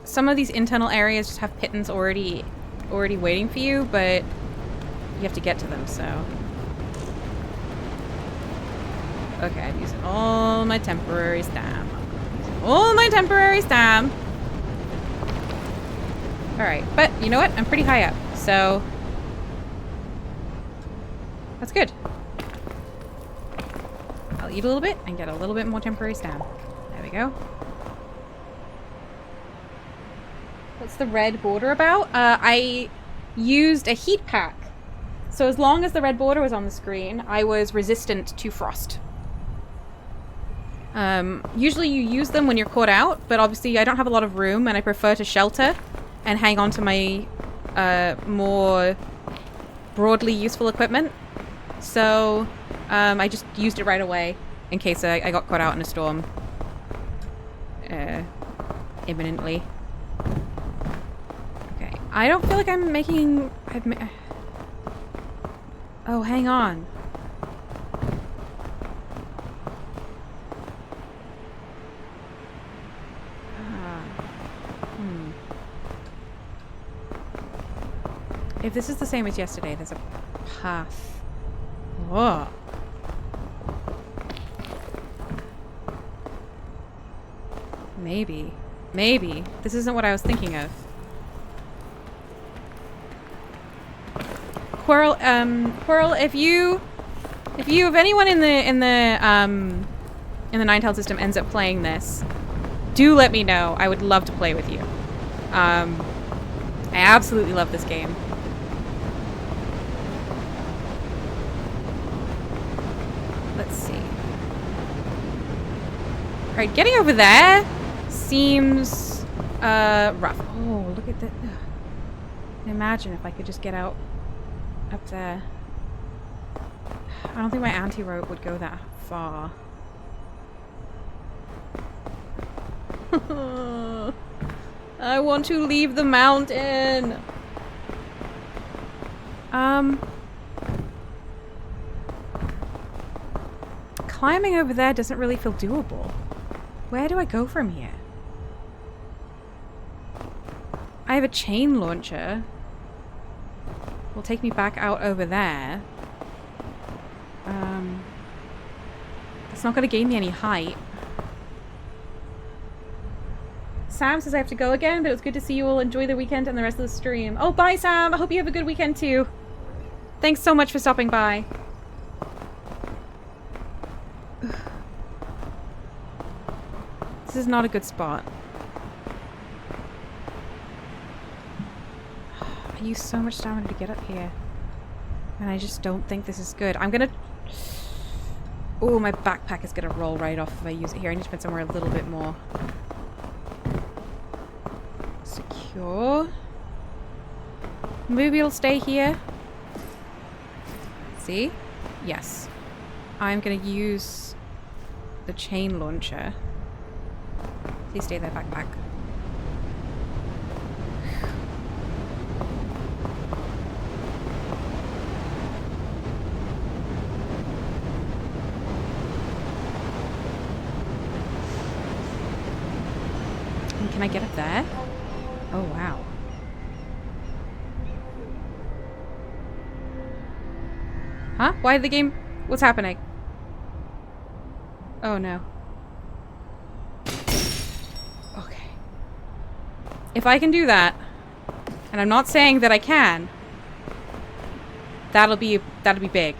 Some of these internal areas just have pitons already waiting for you, but you have to get to them, so... Okay, I'm using all my temporary stam. All my temporary stam. Alright, but you know what? I'm pretty high up, so... That's good. I'll eat a little bit and get a little bit more temporary stam. There we go. What's the red border about? I used a heat pack. So as long as the red border was on the screen, I was resistant to frost. Usually you use them when you're caught out, but obviously I don't have a lot of room and I prefer to shelter and hang on to my more broadly useful equipment. So I just used it right away in case I got caught out in a storm imminently. Okay, I don't feel like I'm making... Oh, hang on. If this is the same as yesterday, there's a path. Whoa. Maybe. Maybe. This isn't what I was thinking of. Quirrell, if anyone in the Ninetales system ends up playing this, do let me know. I would love to play with you. I absolutely love this game. Let's see. Alright, getting over there seems rough. Oh, look at that. Imagine if I could just get out up there. I don't think my anti-rope would go that far. I want to leave the mountain. Climbing over there doesn't really feel doable. Where do I go from here? I have a chain launcher. Will take me back out over there. It's not going to gain me any height. Sam says I have to go again, but it was good to see you all. Enjoy the weekend and the rest of the stream. Oh, bye, Sam. I hope you have a good weekend, too. Thanks so much for stopping by. This is not a good spot. I use so much stamina to get up here. And I just don't think this is good. I'm gonna... Oh, my backpack is gonna roll right off if I use it here. I need to put somewhere a little bit more secure. Maybe it'll stay here. See? Yes. I'm gonna use the chain launcher. Please stay there, backpack. Can I get up there? Oh, wow. Huh? Why the game... What's happening? Oh, no. Okay. If I can do that, and I'm not saying that I can, that'll be big.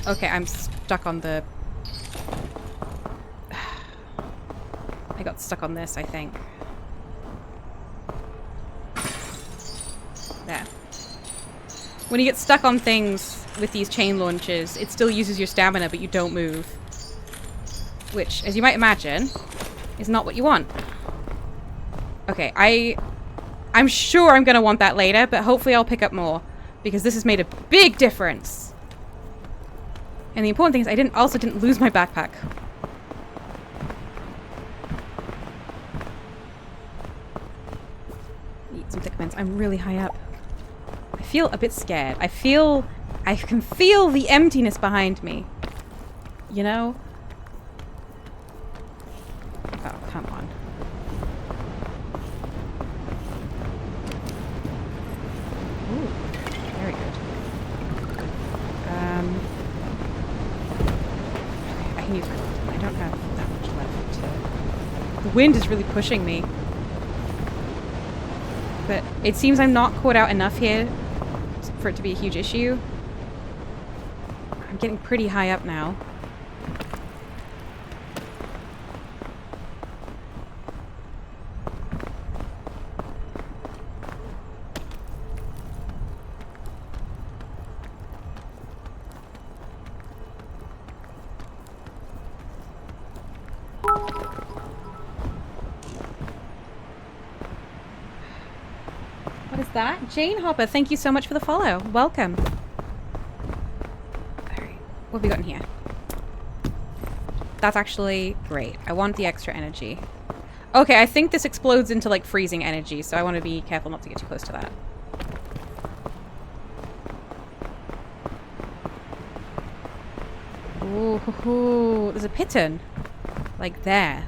Okay, I'm stuck on the... I got stuck on this, I think. There. When you get stuck on things with these chain launches, it still uses your stamina, but you don't move. Which, as you might imagine, is not what you want. Okay, I'm sure I'm gonna want that later, but hopefully I'll pick up more. Because this has made a big difference. And the important thing is I also didn't lose my backpack. Eat some thick mints. I'm really high up. I feel a bit scared. I can feel the emptiness behind me. You know? Oh, come on. Ooh, very good. I can use my left. I don't have that much left. The wind is really pushing me. But it seems I'm not caught out enough here for it to be a huge issue. I'm getting pretty high up now. What is that? Jane Hopper, thank you so much for the follow. Welcome. Alright, what have we got in here? That's actually great. I want the extra energy. Okay, I think this explodes into like freezing energy, so I want to be careful not to get too close to that. Ooh, there's a piton. Like there.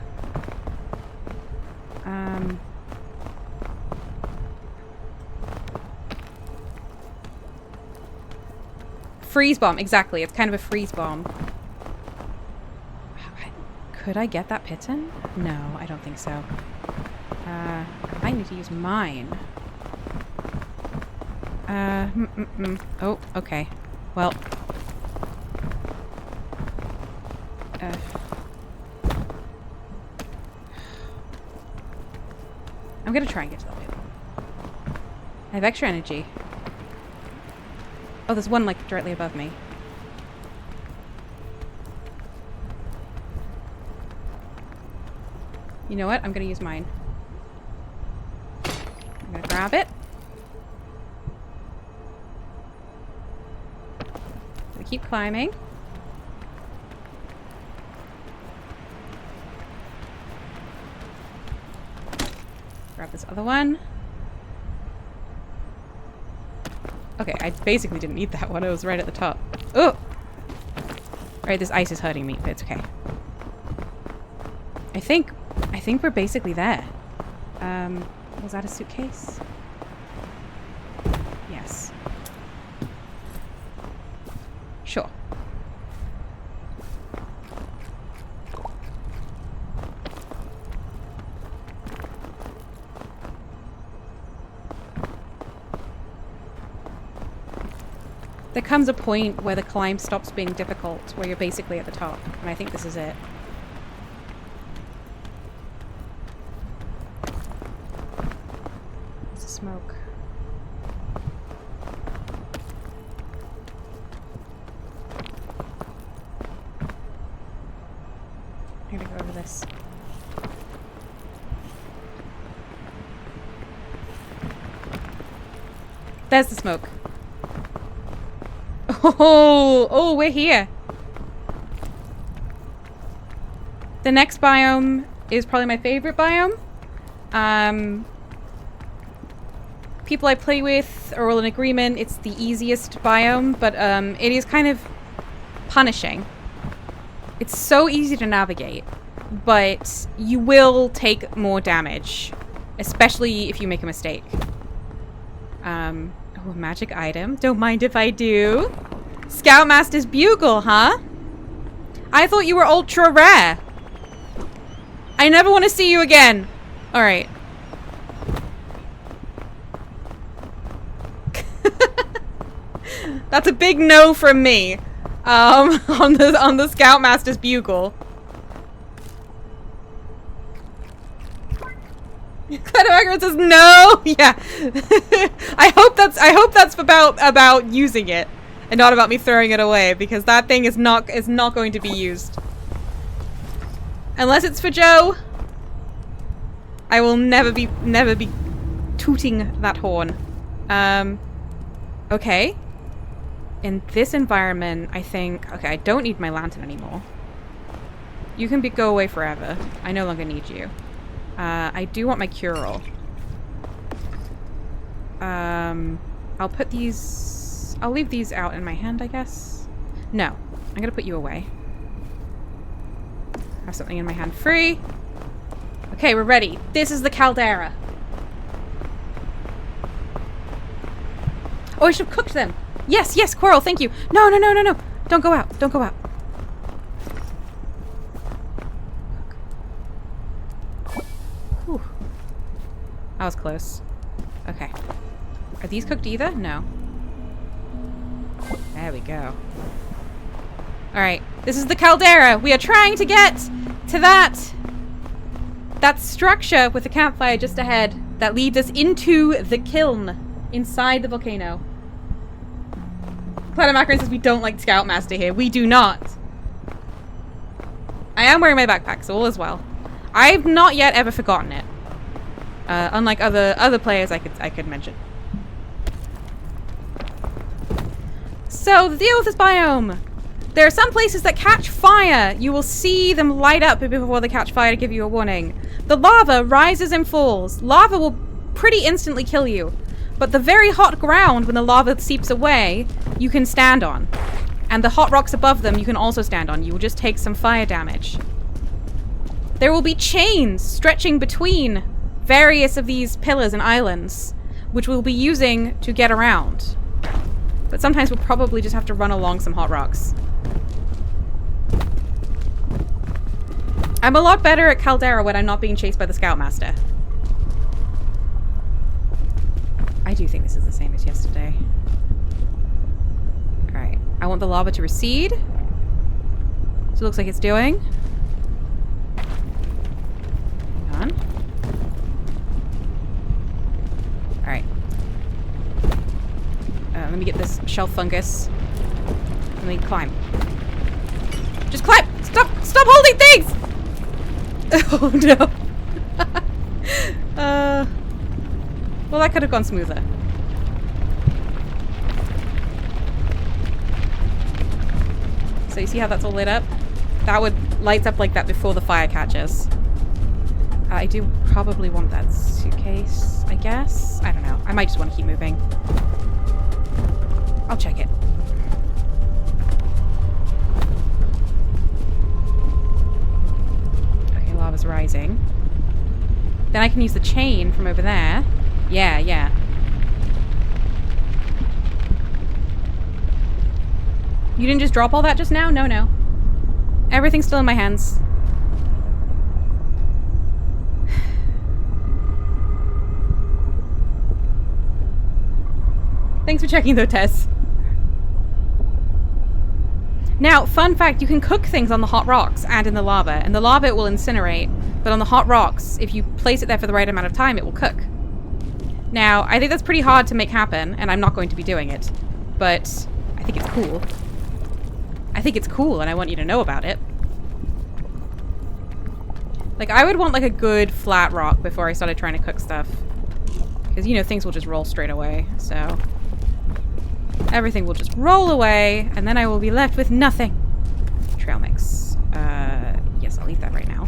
Freeze bomb, exactly. It's kind of a freeze bomb. Could I get that piton? No, I don't think so. I need to use mine. Oh, okay. Well. I'm gonna try and get to that pit. I have extra energy. Oh, there's one, like, directly above me. You know what? I'm gonna use mine. I'm gonna grab it. Gonna keep climbing. Grab this other one. Okay, I basically didn't need that one. It was right at the top. Oh! Alright, this ice is hurting me, but it's okay. I think we're basically there. Was that a suitcase? Yes. Sure. There comes a point where the climb stops being difficult, where you're basically at the top, and I think this is it. There's smoke. I'm gonna go over this. There's the smoke. Oh, we're here. The next biome is probably my favorite biome. People I play with are all in agreement. It's the easiest biome, but it is kind of punishing. It's so easy to navigate, but you will take more damage, especially if you make a mistake. Oh, magic item. Don't mind if I do. Scoutmaster's Bugle, huh? I thought you were ultra rare. I never want to see you again. Alright. That's a big no from me. On the Scoutmaster's Bugle. Clever says no. Yeah. I hope that's about using it and not about me throwing it away, because that thing is not going to be used. Unless it's for Joe. I will never be tooting that horn. Okay. In this environment, I think... Okay, I don't need my lantern anymore. You can go away forever. I no longer need you. I do want my cure-all. I'll put these... I'll leave these out in my hand, I guess. No. I'm gonna put you away. Have something in my hand free. Okay, we're ready. This is the caldera. Oh, I should have cooked them. Yes, yes, Coral, thank you. No, no, no, no, no. Don't go out. Don't go out. Whew. That was close. Okay. Are these cooked either? No. There we go. Alright. This is the caldera. We are trying to get to that structure with the campfire just ahead that leads us into the kiln inside the volcano. Planet Macaron says we don't like Scoutmaster here. We do not. I am wearing my backpack, so all is well. I've not yet ever forgotten it. Unlike other players I could mention. So, the deal with this biome. There are some places that catch fire. You will see them light up before they catch fire to give you a warning. The lava rises and falls. Lava will pretty instantly kill you. But the very hot ground, when the lava seeps away, you can stand on. And the hot rocks above them you can also stand on. You will just take some fire damage. There will be chains stretching between various of these pillars and islands, which we'll be using to get around. But sometimes we'll probably just have to run along some hot rocks. I'm a lot better at Caldera when I'm not being chased by the Scoutmaster. I do think this is the same as yesterday. Alright. I want the lava to recede. So it looks like it's doing. Hang on. Alright. Let me get this shelf fungus. Let me climb. Just climb! Stop! Stop holding things! Oh no. Well, that could have gone smoother. So you see how that's all lit up? That would light up like that before the fire catches. I do probably want that suitcase, I guess. I don't know. I might just want to keep moving. I'll check it. Okay, lava's rising. Then I can use the chain from over there. Yeah, yeah. You didn't just drop all that just now? No, no. Everything's still in my hands. Thanks for checking though, Tess. Now, fun fact, you can cook things on the hot rocks and in the lava. And the lava it will incinerate, but on the hot rocks, if you place it there for the right amount of time, it will cook. Now, I think that's pretty hard to make happen, and I'm not going to be doing it. But I think it's cool. I think it's cool, and I want you to know about it. Like, I would want, like, a good flat rock before I started trying to cook stuff. Because, you know, things will just roll straight away, so... Everything will just roll away, and then I will be left with nothing. Trail mix. Yes, I'll eat that right now.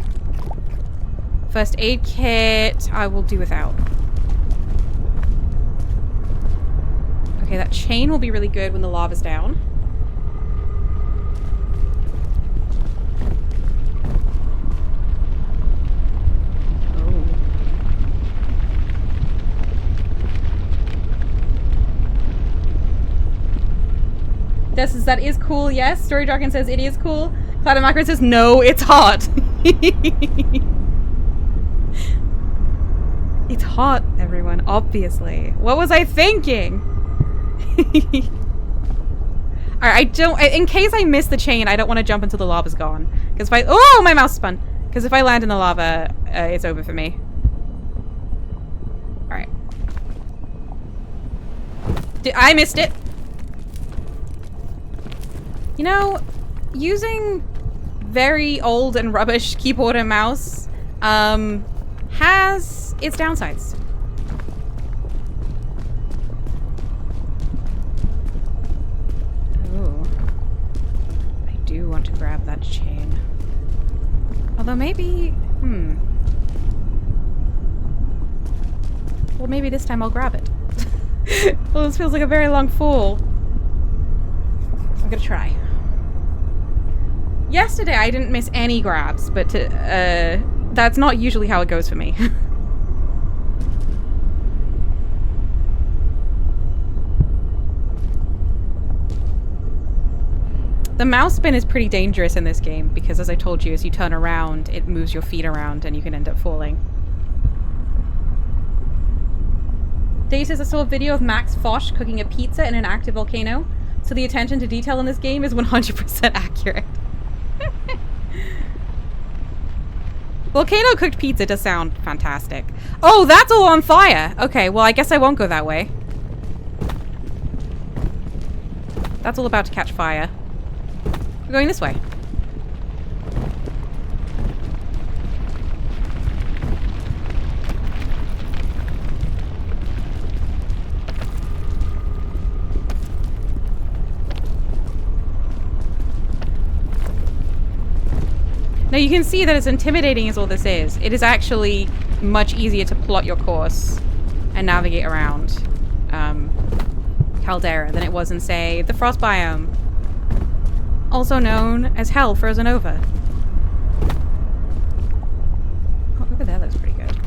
First aid kit, I will do without. Okay, that chain will be really good when the lava's down. Des says that is cool, yes. Story Dragon says it is cool. Cloud of Macron says no, it's hot. It's hot, everyone, obviously. What was I thinking? Alright, I don't... In case I miss the chain, I don't want to jump until the lava's gone. Because if I... Oh, my mouse spun! Because if I land in the lava, it's over for me. Alright. I missed it! You know, using very old and rubbish keyboard and mouse has its downsides. Ooh. I do want to grab that chain. Although maybe... Well, maybe this time I'll grab it. Well, this feels like a very long fall. I'm gonna try. Yesterday I didn't miss any grabs, but that's not usually how it goes for me. The mouse spin is pretty dangerous in this game because, as I told you, as you turn around, it moves your feet around and you can end up falling. Dave says I saw a video of Max Foch cooking a pizza in an active volcano, so the attention to detail in this game is 100% accurate. Volcano cooked pizza does sound fantastic. Oh, that's all on fire! Okay, well I guess I won't go that way. That's all about to catch fire. We're going this way. Now you can see that as intimidating as all this is, it is actually much easier to plot your course and navigate around Caldera than it was in, say, the Frost Biome, also known as Hell Frozen Over. Oh, over there looks pretty good.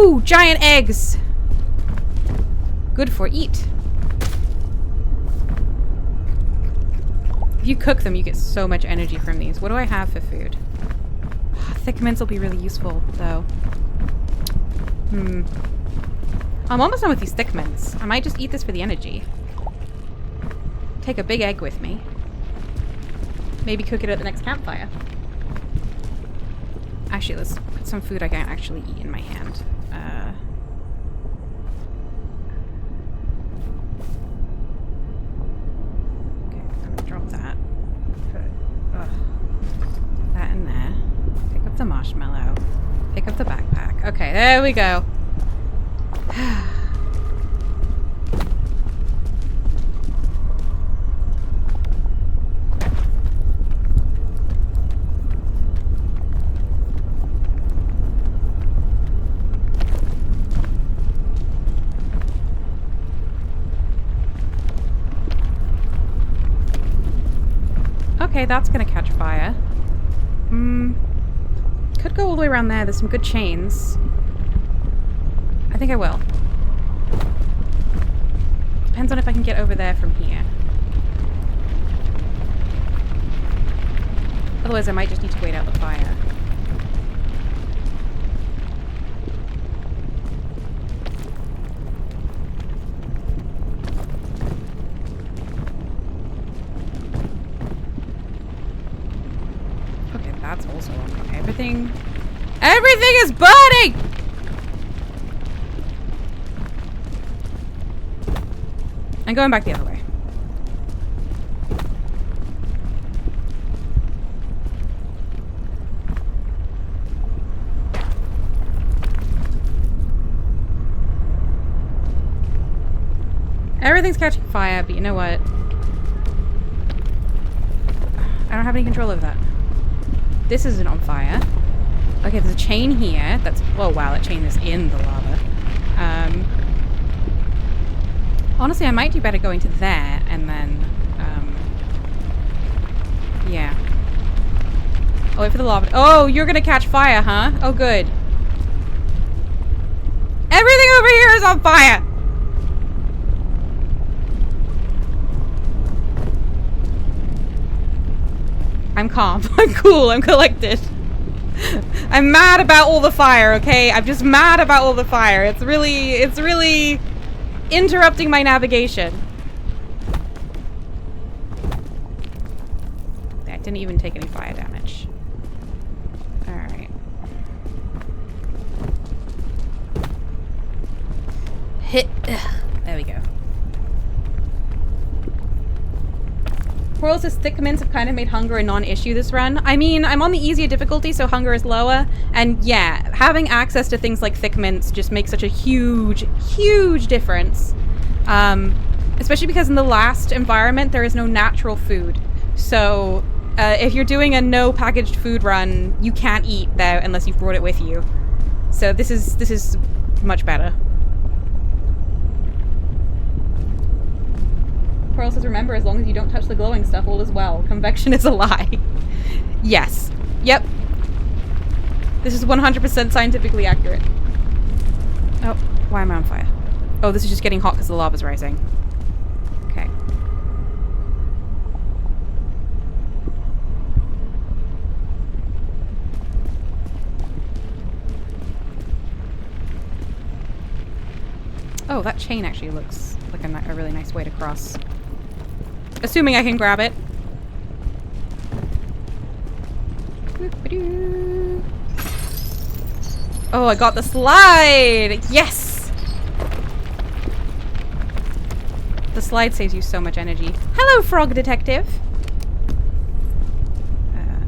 Ooh, giant eggs! Good for eat. If you cook them, you get so much energy from these. What do I have for food? Thick mints will be really useful, though. I'm almost done with these thick mints. I might just eat this for the energy. Take a big egg with me. Maybe cook it at the next campfire. Actually, let's put some food I can't actually eat in my hand. Okay, I'm gonna drop that. Put that in there. Pick up the marshmallow. Pick up the backpack. Okay, there we go. Okay, that's gonna catch fire. Could go all the way around there. There's some good chains. I think I will. Depends on if I can get over there from here. Otherwise, I might just need to wait out the fire. Okay, that's also wrong. Everything is burning! I'm going back the other way. Everything's catching fire, but you know what? I don't have any control over that. This isn't on fire. Okay, there's a chain here. That's... Oh, wow, that chain is in the lava. Honestly, I might do better going to there, and then... yeah. I'll wait for the lava... Oh, you're gonna catch fire, huh? Oh, good. Everything over here is on fire! I'm calm. I'm cool. I'm collected. I'm mad about all the fire, okay? I'm just mad about all the fire. It's really interrupting my navigation. That didn't even take any fire damage. Alright. Hit. There we go. Coral says thick mints have kind of made hunger a non-issue this run. I mean, I'm on the easier difficulty, so hunger is lower. And yeah, having access to things like thick mints just makes such a huge, huge difference. Especially because in the last environment, there is no natural food. So if you're doing a no packaged food run, you can't eat there unless you've brought it with you. So this is much better. Pearl says, remember, as long as you don't touch the glowing stuff, all is well. Convection is a lie. Yes. Yep. This is 100% scientifically accurate. Oh, why am I on fire? Oh, this is just getting hot because the lava's rising. Okay. Oh, that chain actually looks like a really nice way to cross. Assuming I can grab it. Oh, I got the slide! Yes! The slide saves you so much energy. Hello, frog detective!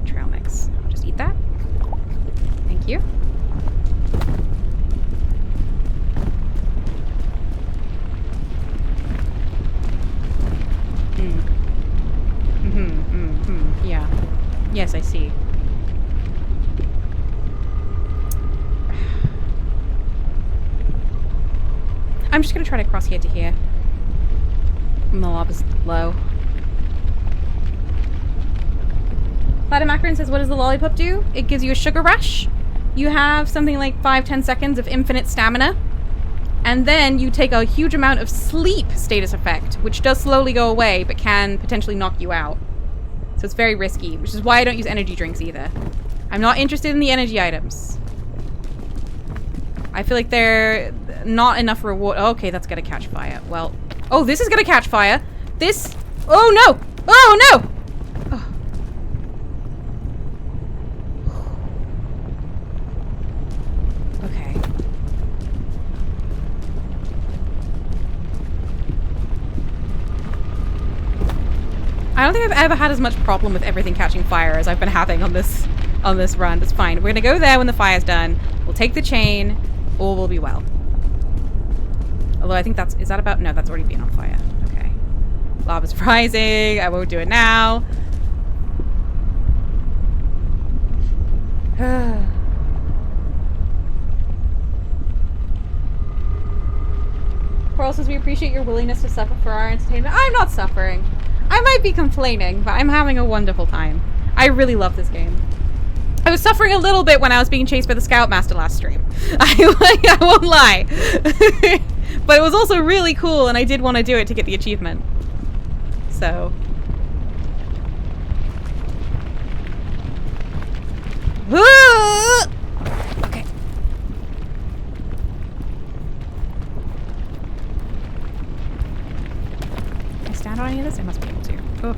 Trail mix. I'll just eat that. Thank you. Yeah. Yes, I see. I'm just gonna try to cross here to here. And the lava's low. Platinum Macaron says, what does the lollipop do? It gives you a sugar rush. you have something like 5-10 seconds of infinite stamina. And then you take a huge amount of sleep status effect, which does slowly go away, but can potentially knock you out. So it's very risky, which is why I don't use energy drinks either. I'm not interested in the energy items. I feel like they're not enough reward. Oh, okay, that's gonna catch fire. Well, oh, this is gonna catch fire. This, oh no! Oh no! Oh. Okay. I don't think I've ever had as much problem with everything catching fire as I've been having on this run. That's fine. We're gonna go there when the fire's done. We'll take the chain. All will be well. Although I think that's... Is that about... No, that's already been on fire. Okay. Lava's rising. I won't do it now. Coral says, we appreciate your willingness to suffer for our entertainment. I'm not suffering. I might be complaining, but I'm having a wonderful time. I really love this game. I was suffering a little bit when I was being chased by the Scoutmaster last stream. I won't lie. But it was also really cool, and I did want to do it to get the achievement. So. Okay. Can I stand on any of this? I must be able to. Oh.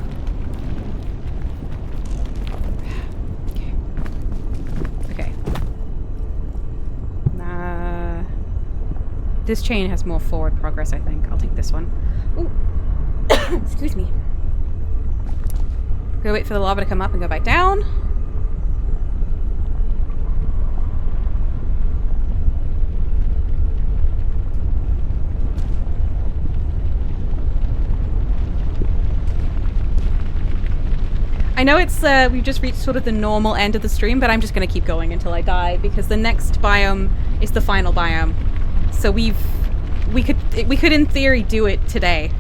This chain has more forward progress, I think. I'll take this one. Ooh. Excuse me. Go wait for the lava to come up and go back down. I know it's, we've just reached sort of the normal end of the stream, but I'm just gonna keep going until I die, because the next biome is the final biome. So we could in theory do it today.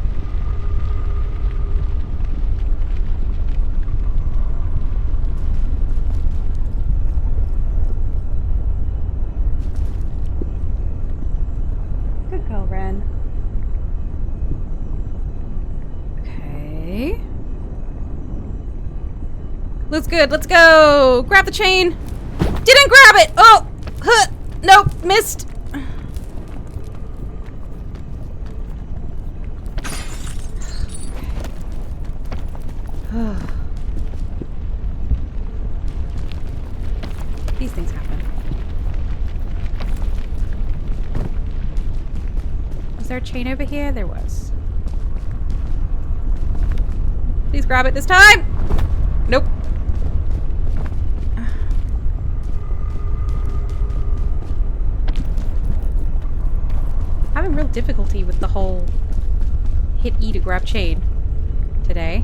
Good girl, Ren. Okay. Looks good. Let's go. Grab the chain. Didn't grab it. Oh, huh. Nope, missed. These things happen. Was there a chain over here? There was. Please grab it this time! Nope. Having real difficulty with the whole hit E to grab chain today.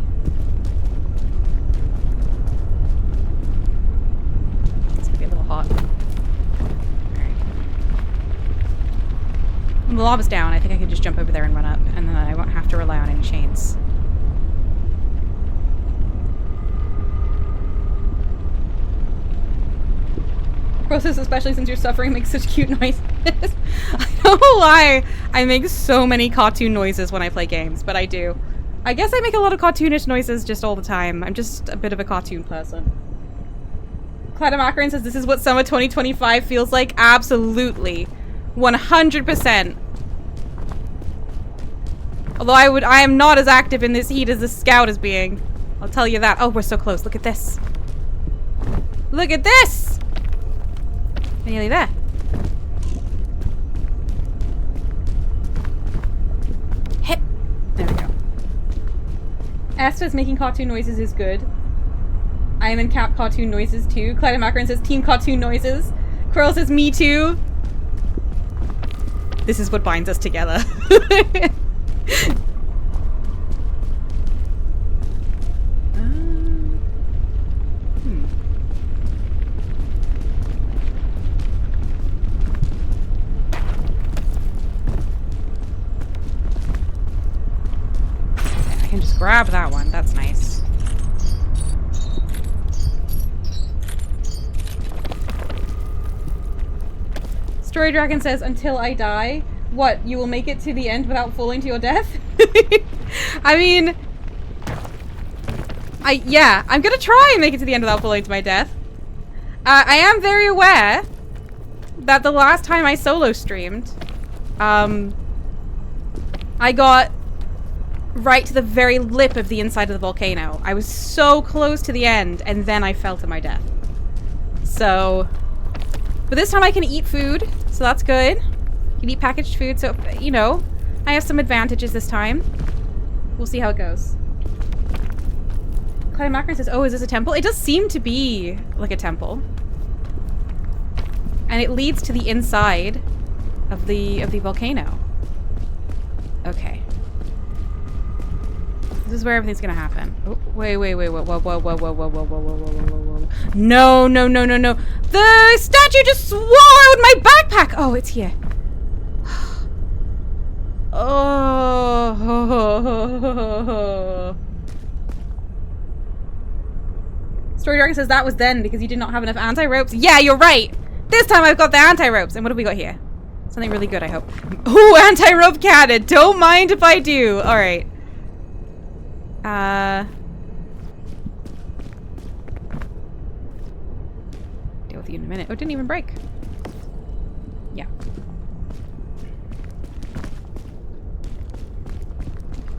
Hot. Alright. When the lava's down, I think I can just jump over there and run up, and then I won't have to rely on any chains. Process, especially since you're suffering, makes such cute noises. I don't know why I make so many cartoon noises when I play games, but I do. I guess I make a lot of cartoonish noises just all the time. I'm just a bit of a cartoon person. Cladamacarin says this is what summer 2025 feels like. Absolutely. 100%. Although I am not as active in this heat as the scout is being. I'll tell you that. Oh, we're so close. Look at this. Look at this! We're nearly there. Hip. There we go. Asta's making cartoon noises is good. I am in cartoon noises too. Cladamacarin says team cartoon noises. Quirrell says me too. This is what binds us together. I can just grab that one. That's nice. Story Dragon says, until I die. What, you will make it to the end without falling to your death? I mean... yeah, I'm gonna try and make it to the end without falling to my death. I am very aware that the last time I solo streamed, I got right to the very lip of the inside of the volcano. I was so close to the end, and then I fell to my death. So... But this time I can eat food, so that's good. I can eat packaged food, so, you know, I have some advantages this time. We'll see how it goes. Clyde Macron says, oh, is this a temple? It does seem to be like a temple. And it leads to the inside of the volcano. Okay. This is where everything's gonna happen. Oh, wait, whoa, whoa, whoa, whoa, whoa, whoa, whoa, whoa, whoa, whoa, whoa, whoa. No, no, no, no, no. The statue just swallowed my backpack! Oh, it's here. Oh. Story Dragon says that was then because you did not have enough anti-ropes. Yeah, you're right! This time I've got the anti-ropes. And what have we got here? Something really good, I hope. Ooh, anti-rope cannon! Don't mind if I do! Alright. Deal with you in a minute. Oh, it didn't even break. Yeah.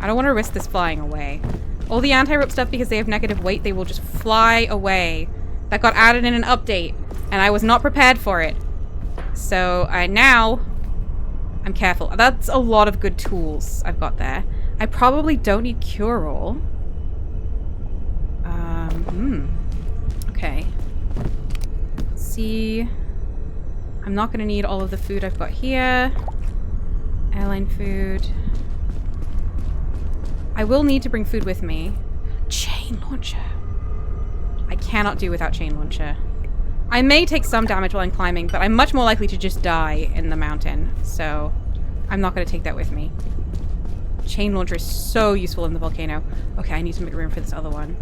I don't want to risk this flying away. All the anti-rope stuff, because they have negative weight, they will just fly away. That got added in an update, and I was not prepared for it. So, now, I'm careful. That's a lot of good tools I've got there. I probably don't need cure-all. Okay. Let's see. I'm not going to need all of the food I've got here. Airline food. I will need to bring food with me. Chain launcher. I cannot do without chain launcher. I may take some damage while I'm climbing, but I'm much more likely to just die in the mountain. So, I'm not going to take that with me. Chain launcher is so useful in the volcano. Okay, I need to make room for this other one.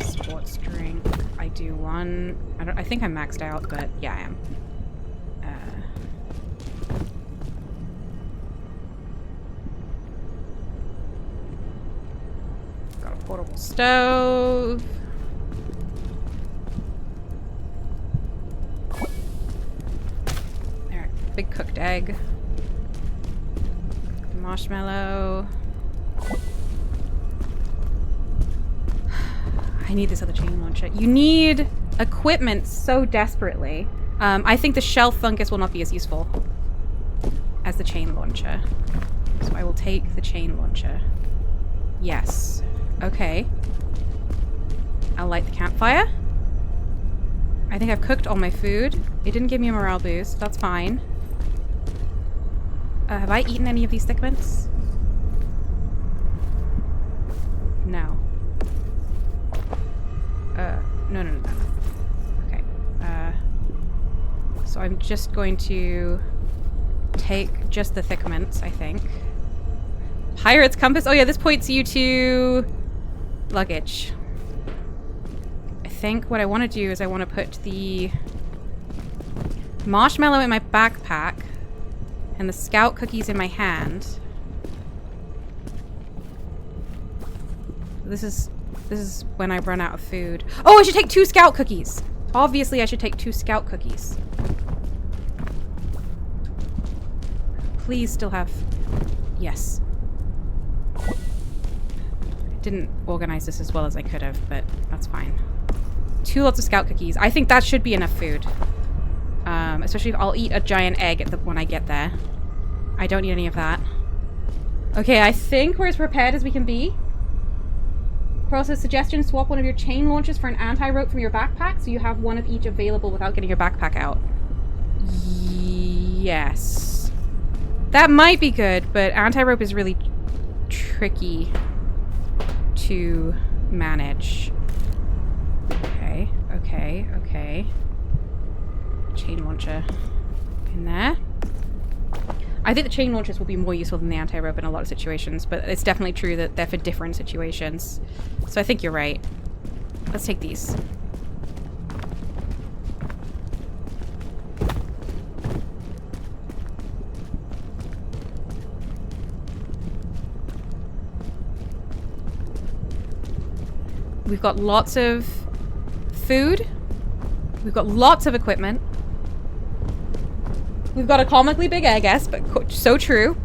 Sports drink. I do one. I think I'm maxed out, but yeah, I am. Got a portable stove. There, big cooked egg. Marshmallow. I need this other chain launcher. You need equipment so desperately. I think the shell fungus will not be as useful as the chain launcher. So I will take the chain launcher. Yes. Okay. I'll light the campfire. I think I've cooked all my food. It didn't give me a morale boost. That's fine. Have I eaten any of these thick mints? No. No. Okay. So I'm just going to take just the thick mints, I think. Pirate's compass. Oh yeah, this points you to luggage. I think what I want to do is I want to put the marshmallow in my backpack and the scout cookies in my hand. This is when I run out of food. Oh, I should take 2 scout cookies. Obviously, I should take 2 scout cookies. Please still have... Yes. I didn't organize this as well as I could have, but that's fine. 2 lots of scout cookies. I think that should be enough food. Especially if I'll eat a giant egg when I get there. I don't need any of that. Okay, I think we're as prepared as we can be. Pearl says, suggestion, swap one of your chain launchers for an anti-rope from your backpack so you have one of each available without getting your backpack out. Yes. That might be good, but anti-rope is really tricky to manage. Okay. Chain launcher in there. I think the chain launchers will be more useful than the anti-rope in a lot of situations, but it's definitely true that they're for different situations. So I think you're right. Let's take these. We've got lots of food. We've got lots of equipment. We've got a comically big air guess, but so true.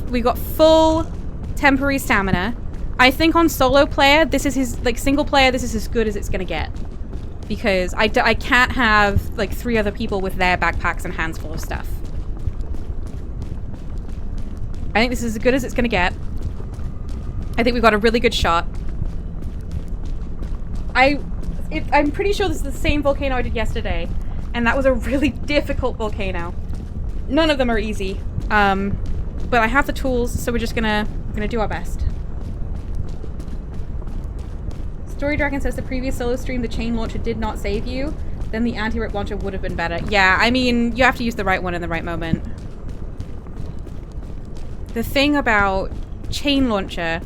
We've got full temporary stamina. I think on solo player, this is his, like, single player, this is as good as it's gonna get. Because I can't have, like, 3 other people with their backpacks and hands full of stuff. I think this is as good as it's gonna get. I think we've got a really good shot. I'm pretty sure this is the same volcano I did yesterday. And that was a really difficult volcano. None of them are easy. But I have the tools, so we're just gonna do our best. Story Dragon says the previous solo stream, the chain launcher did not save you. Then the anti-rip launcher would have been better. Yeah, I mean, you have to use the right one in the right moment. The thing about chain launcher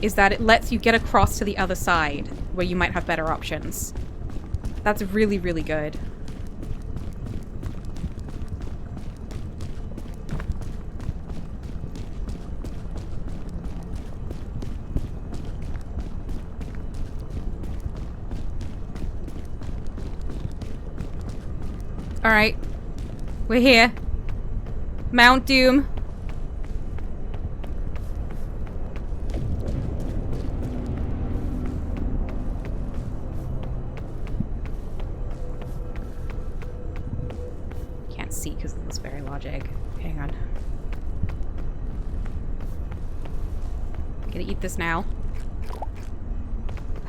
is that it lets you get across to the other side, where you might have better options. That's really, really good. Alright. We're here. Mount Doom. Can't see because of this very logic. Hang on. I'm gonna eat this now.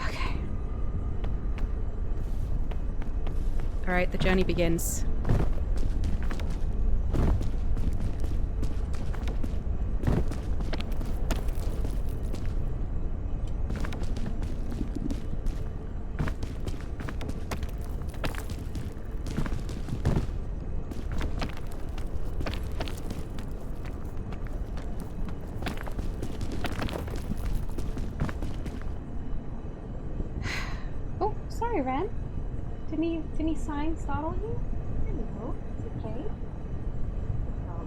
Okay. Alright, the journey begins. Oh, sorry, Ren. Didn't he sign startle you? Hello, it's okay. Oh,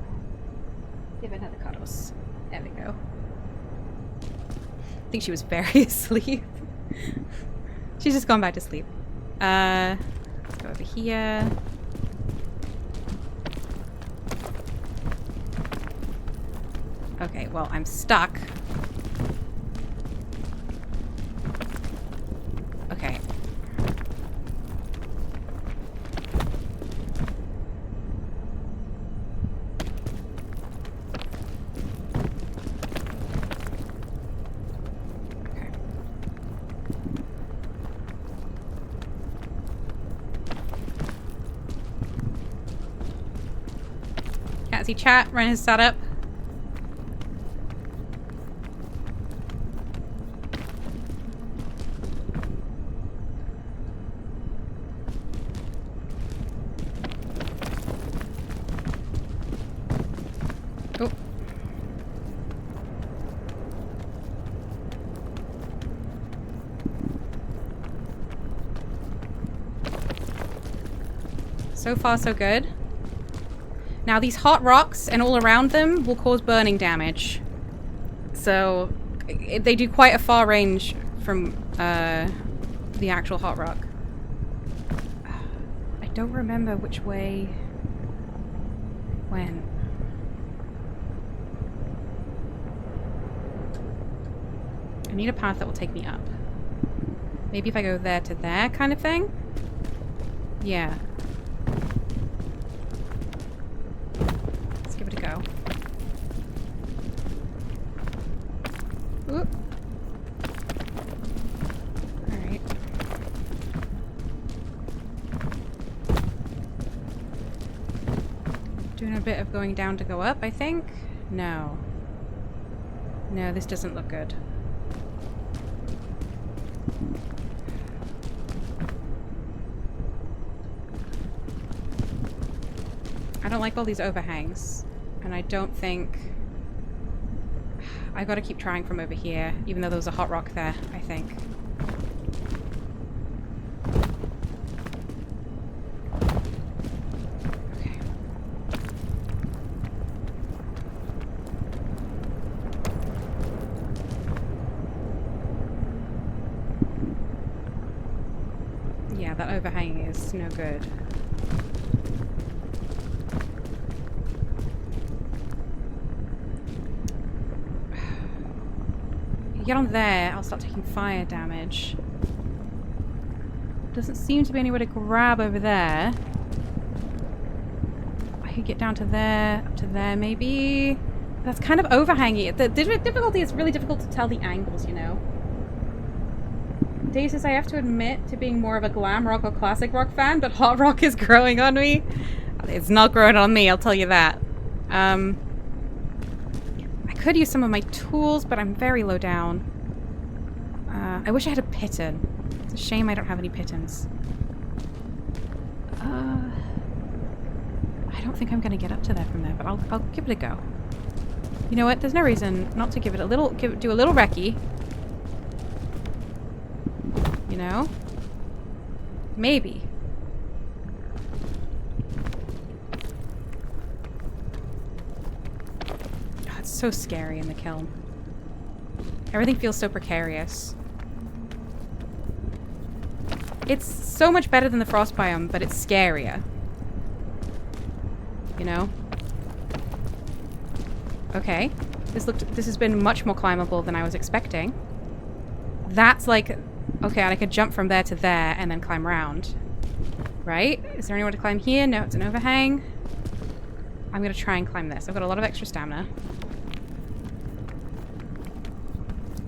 give it another cuddles. There we go. I think she was very asleep. She's just gone back to sleep. Let's go over here. Okay, well, I'm stuck. Okay. Can't see chat. Ren has set up. Oh. So far, so good. Now, these hot rocks and all around them will cause burning damage. So, they do quite a far range from the actual hot rock. I don't remember which way... when. I need a path that will take me up. Maybe if I go there to there kind of thing? Yeah. Let's give it a go. Oop. Alright. Doing a bit of going down to go up, I think? No. No, this doesn't look good. I don't like all these overhangs, and I don't think... I gotta keep trying from over here, even though there was a hot rock there, I think. Okay. Yeah, that overhang is no good. If you get on there, I'll start taking fire damage. Doesn't seem to be anywhere to grab over there. I could get down to there, up to there maybe. That's kind of overhangy. The difficulty is really difficult to tell the angles, you know. Dave says I have to admit to being more of a glam rock or classic rock fan, but hot rock is growing on me. It's not growing on me, I'll tell you that. I could use some of my tools, but I'm very low down. I wish I had a piton. It's a shame I don't have any pitons. I don't think I'm going to get up to there from there, but I'll give it a go. You know what? There's no reason not to give it a little, do a little recce. You know? Maybe. Oh, it's so scary in the kiln. Everything feels so precarious. It's so much better than the frost biome, but it's scarier. You know? Okay. This has been much more climbable than I was expecting. That's like... Okay, and I could jump from there to there and then climb around. Right? Is there anywhere to climb here? No, it's an overhang. I'm gonna try and climb this. I've got a lot of extra stamina.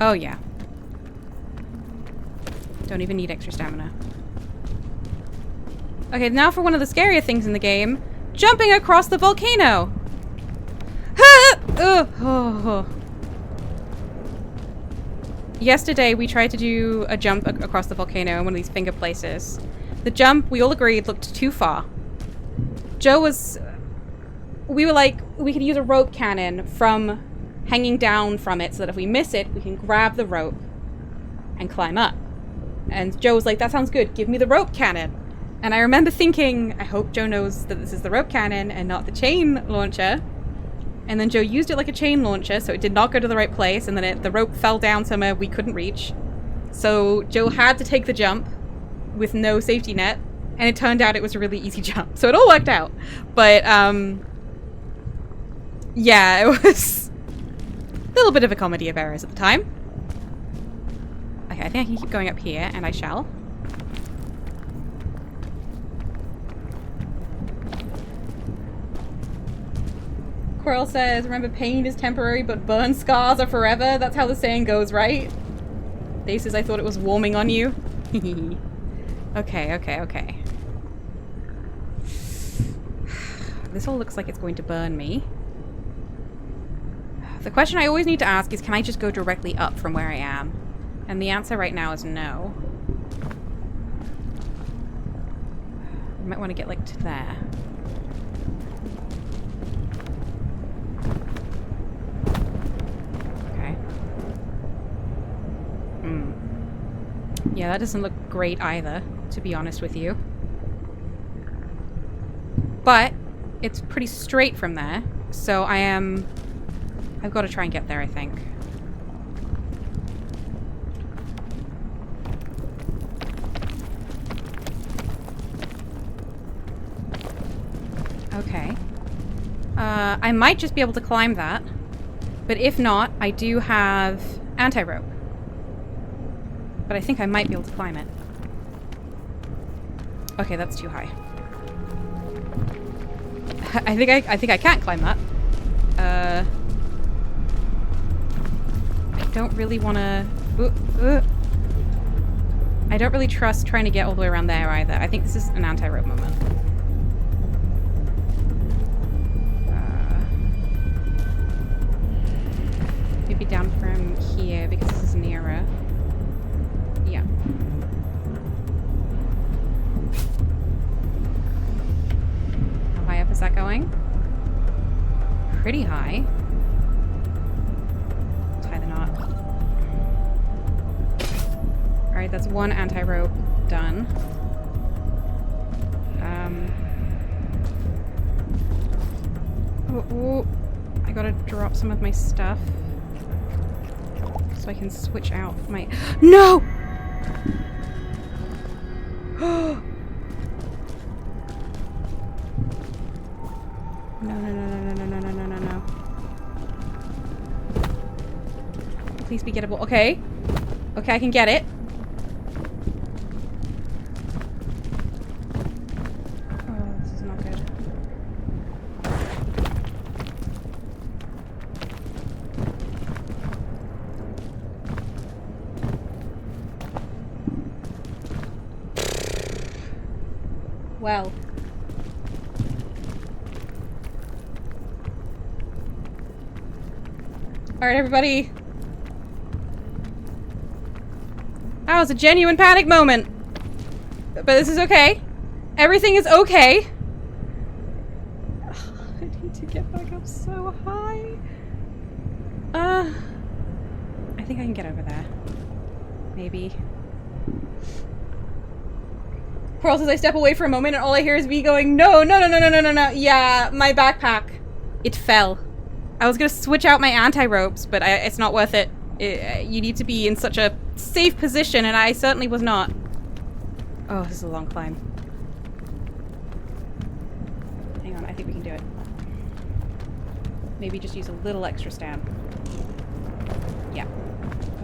Oh, yeah. Don't even need extra stamina. Okay, now for one of the scarier things in the game. Jumping across the volcano! Oh. Yesterday, we tried to do a jump across the volcano in one of these finger places. The jump, we all agreed, looked too far. Joe was... We were like, we could use a rope cannon from hanging down from it so that if we miss it, we can grab the rope and climb up. And Joe was like, that sounds good. Give me the rope cannon. And I remember thinking, I hope Joe knows that this is the rope cannon and not the chain launcher. And then Joe used it like a chain launcher, so it did not go to the right place, and then the rope fell down somewhere we couldn't reach. So Joe had to take the jump with no safety net, and it turned out it was a really easy jump. So it all worked out. But, yeah, it was a little bit of a comedy of errors at the time. Okay, I think I can keep going up here, and I shall. Quirrell says, remember pain is temporary, but burn scars are forever. That's how the saying goes, right? Dave says, I thought it was warming on you. Okay. This all looks like it's going to burn me. The question I always need to ask is, can I just go directly up from where I am? And the answer right now is no. I might want to get, like, to there. Yeah, that doesn't look great either, to be honest with you. But it's pretty straight from there, so I've got to try and get there, I think. Okay. I might just be able to climb that, but if not, I do have anti-rope. But I think I might be able to climb it. Okay, that's too high. I think I can't climb that. I don't really want to... I don't really trust trying to get all the way around there either. I think this is an anti-rope moment. Maybe down from here because this is nearer. Yeah. How high up is that going? Pretty high. Tie the knot. Alright, that's one anti-rope done. Oh, I gotta drop some of my stuff so I can switch out my... No! No, no, no, no, no, no, no, no, no, no. Please be gettable. Okay. Okay, I can get it. Oh, this is not good. Well. Alright, everybody. That was a genuine panic moment. But this is okay. Everything is okay. I need to get back up so high. I think I can get over there. Maybe. Pearl says I step away for a moment and all I hear is me going, no, no, no, no, no, no, no, no. Yeah, my backpack. It fell. I was gonna switch out my anti-ropes, but it's not worth it. You need to be in such a safe position, and I certainly was not. Oh, this is a long climb. Hang on, I think we can do it. Maybe just use a little extra stamp. Yeah.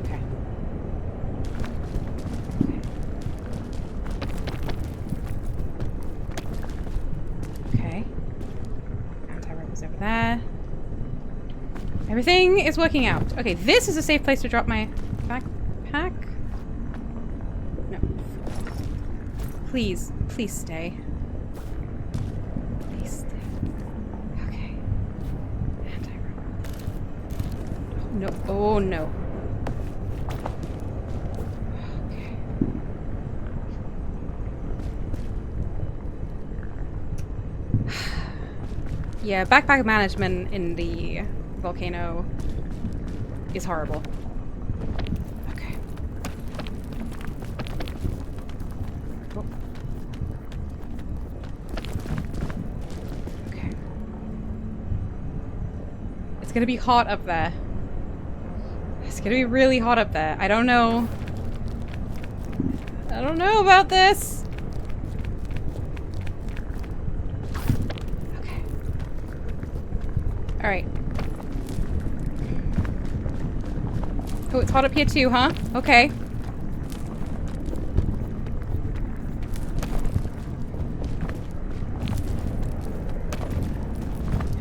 Okay. Okay. Anti-rope is over there. Everything is working out. Okay, this is a safe place to drop my backpack. No. Please, please stay. Please stay. Okay. Anti-rope. Oh, no. Oh, no. Okay. Yeah, backpack management in the volcano is horrible. Okay. Oh. Okay. It's gonna be hot up there. It's gonna be really hot up there. I don't know. I don't know about this. Okay. All right. Oh, it's hot up here too, huh? Okay.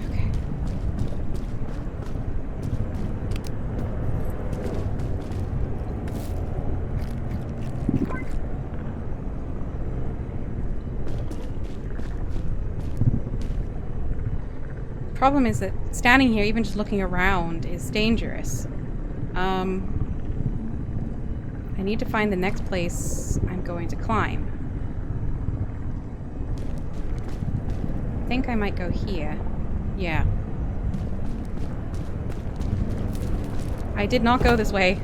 Okay. Problem is that standing here, even just looking around, is dangerous. I need to find the next place I'm going to climb. I think I might go here. Yeah. I did not go this way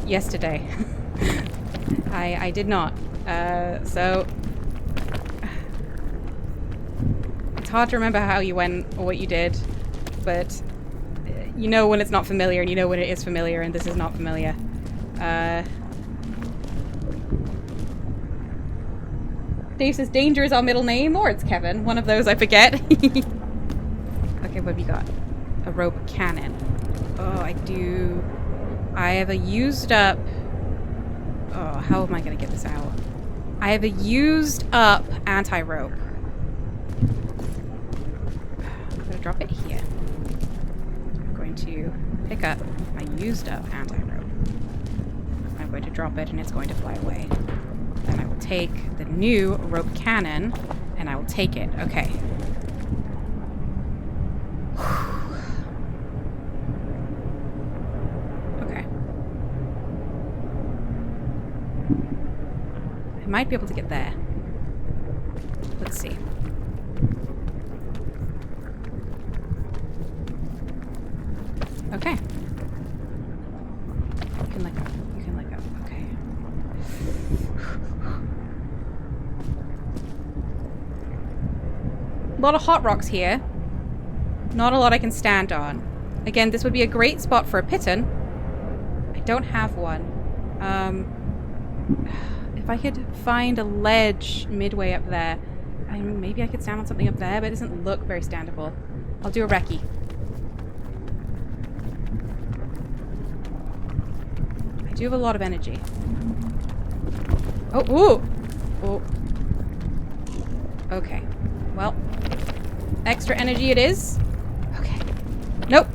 yesterday. I did not. So it's hard to remember how you went or what you did, but you know when it's not familiar and you know when it is familiar, and this is not familiar. Dave says danger is our middle name, or it's Kevin. One of those, I forget. Okay, what have you got? A rope cannon. Oh, I do. I have a used up... Oh, how am I going to get this out? I have a used up anti-rope. I'm going to drop it here. I'm going to pick up my used up anti-rope. I'm going to drop it and it's going to fly away. Then I will take the new rope cannon and I will take it. Okay. Okay. I might be able to get there. Let's see. Okay. You can let go. You can let go. Okay. A lot of hot rocks here. Not a lot I can stand on. Again, this would be a great spot for a piton. I don't have one. If I could find a ledge midway up there, maybe I could stand on something up there, but it doesn't look very standable. I'll do a recce. I do have a lot of energy. Oh, ooh! Oh. Okay. Well, extra energy it is. Okay. Nope.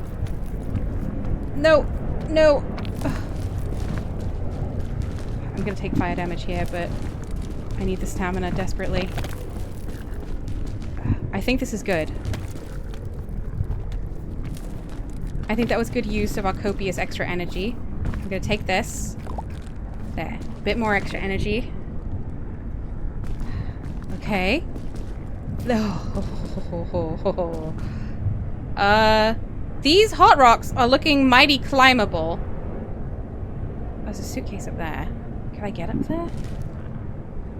No. No. Ugh. I'm gonna take fire damage here, but I need the stamina desperately. I think this is good. I think that was good use of our copious extra energy. I'm gonna take this. There. A bit more extra energy. Okay. Oh. These hot rocks are looking mighty climbable. There's a suitcase up there. Can I get up there?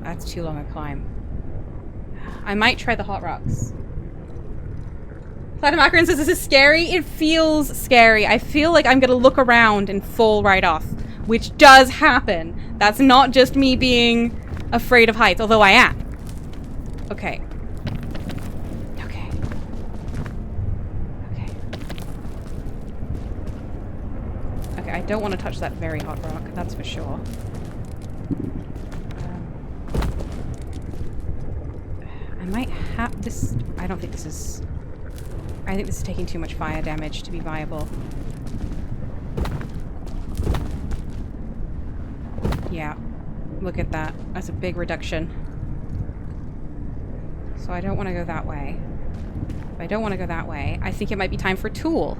That's too long a climb. I might try the hot rocks. Platinum says this is scary. It feels scary. I feel like I'm gonna look around and fall right off, which does happen. That's not just me being afraid of heights, although I am. Okay. Okay. Okay. Okay, I don't want to touch that very hot rock, that's for sure. I might have this. I don't think this is. I think this is taking too much fire damage to be viable. Yeah. Look at that. That's a big reduction. So I don't want to go that way. If I don't want to go that way, I think it might be time for tool.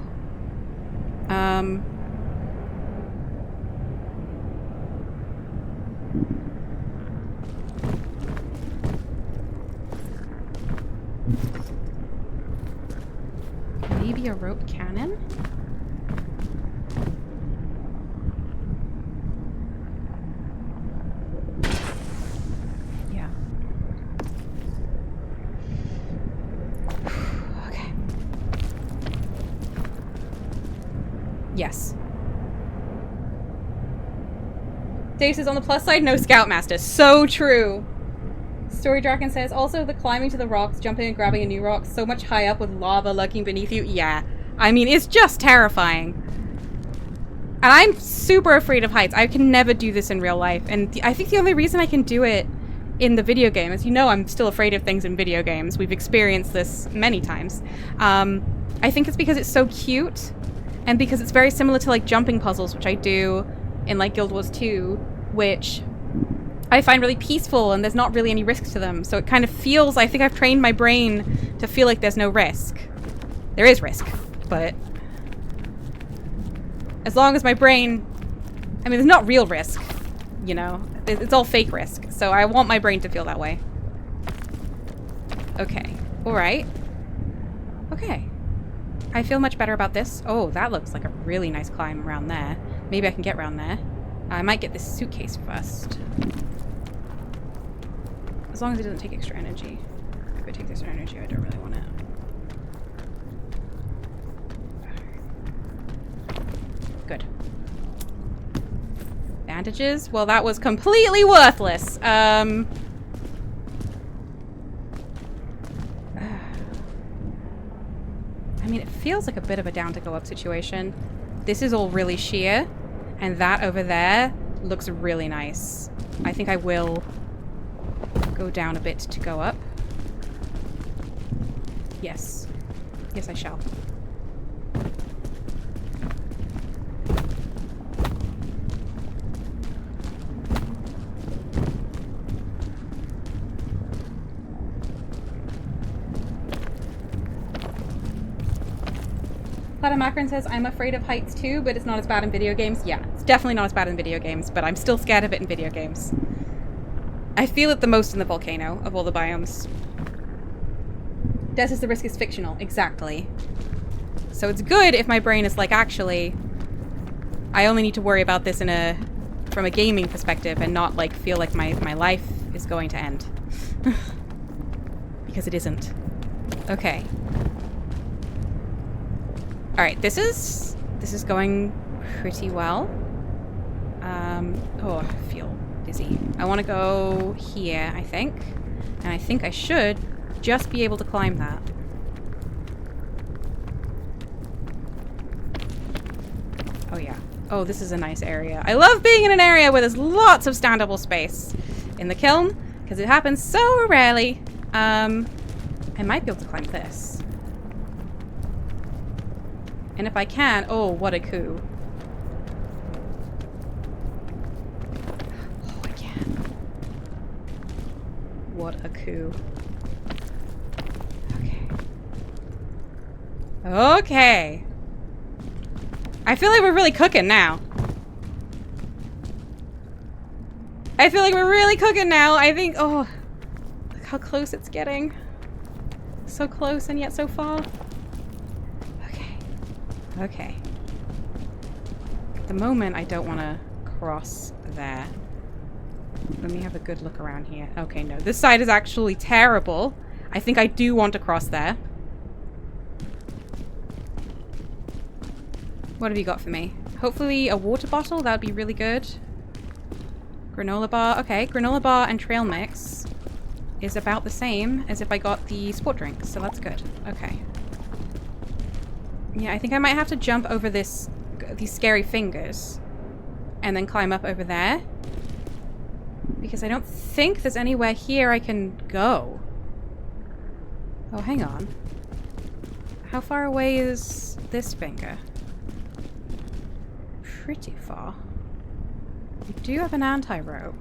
Maybe a rope cannon? Yeah. Okay. Yes. Dave says on the plus side, no Scoutmaster. So true. Story Dragon says, also the climbing to the rocks, jumping and grabbing a new rock, so much high up with lava lurking beneath you. Yeah. I mean, it's just terrifying. And I'm super afraid of heights. I can never do this in real life. And I think the only reason I can do it in the video game is, you know, I'm still afraid of things in video games. We've experienced this many times. I think it's because it's so cute. And because it's very similar to, like, jumping puzzles, which I do in, like, Guild Wars 2, which I find really peaceful and there's not really any risk to them. So it kind of feels, I think I've trained my brain to feel like there's no risk. There is risk, but as long as my brain, I mean, there's not real risk, you know? It's all fake risk. So I want my brain to feel that way. Okay. All right. Okay. I feel much better about this. Oh, that looks like a really nice climb around there. Maybe I can get around there. I might get this suitcase first. As long as it doesn't take extra energy. If it takes extra energy, I don't really want it. Good. Bandages? Well, that was completely worthless. I mean, it feels like a bit of a down to go up situation. This is all really sheer, and that over there looks really nice. I think I will go down a bit to go up. Yes. Yes, I shall. Macron says, I'm afraid of heights too, but it's not as bad in video games. Yeah, it's definitely not as bad in video games, but I'm still scared of it in video games. I feel it the most in the volcano, of all the biomes. Des says the risk is fictional. Exactly. So it's good if my brain is like, actually, I only need to worry about this from a gaming perspective and not like feel like my life is going to end. Because it isn't. Okay. Alright, this is going pretty well. Oh, I feel dizzy. I want to go here, I think. And I think I should just be able to climb that. Oh yeah. Oh, this is a nice area. I love being in an area where there's lots of standable space in the kiln, because it happens so rarely. I might be able to climb this. And if I can, oh, what a coup. Oh, I can. What a coup. Okay. Okay. I feel like we're really cooking now. I feel like we're really cooking now. I think, oh, look how close it's getting. So close and yet so far. Okay. Okay. At the moment, I don't want to cross there. Let me have a good look around here. Okay, no. This side is actually terrible. I think I do want to cross there. What have you got for me? Hopefully a water bottle. That would be really good. Granola bar. Okay, granola bar and trail mix is about the same as if I got the sport drink. So that's good. Okay. Yeah, I think I might have to jump over these scary fingers and then climb up over there. Because I don't think there's anywhere here I can go. Oh, hang on. How far away is this finger? Pretty far. We do have an anti-rope.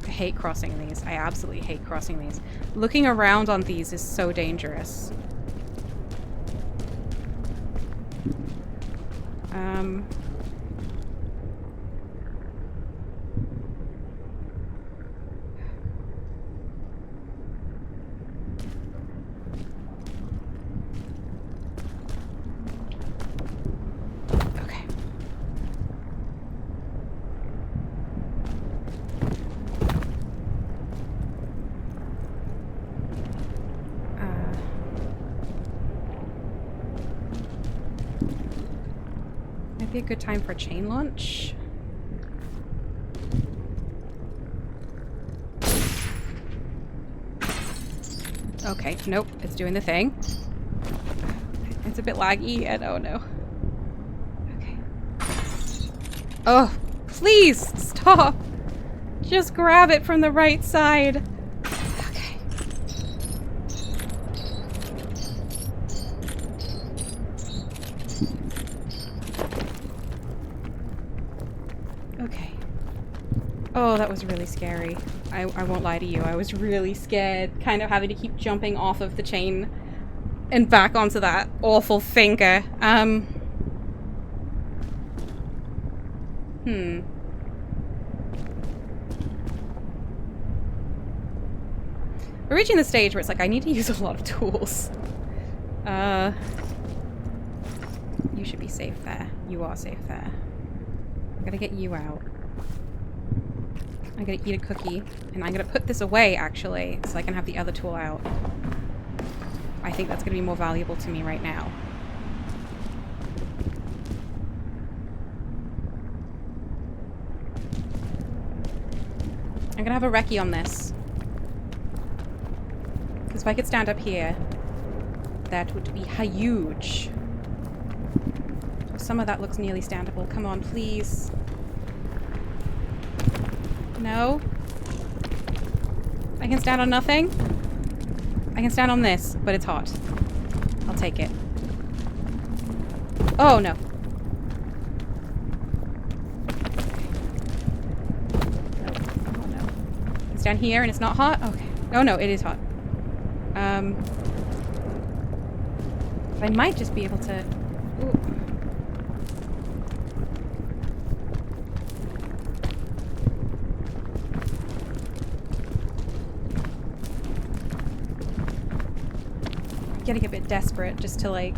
I hate crossing these. I absolutely hate crossing these. Looking around on these is so dangerous. Be a good time for a chain launch. Okay, nope, it's doing the thing. It's a bit laggy and oh no. Okay. Oh, please stop! Just grab it from the right side. Okay. Okay. Oh, that was really scary. I won't lie to you. I was really scared, kind of having to keep jumping off of the chain and back onto that awful finger. We're reaching the stage where it's like, I need to use a lot of tools. You should be safe there. You are safe there. I'm gonna get you out. I'm gonna eat a cookie, and I'm gonna put this away, actually, so I can have the other tool out. I think that's gonna be more valuable to me right now. I'm gonna have a recce on this. Because if I could stand up here, that would be huge. Some of that looks nearly standable. Come on, please. No? I can stand on nothing? I can stand on this, but it's hot. I'll take it. Oh, no. Oh, no. I can stand here and it's not hot? Okay. Oh, no, it is hot. I might just be able to... Ooh. Getting a bit desperate just to like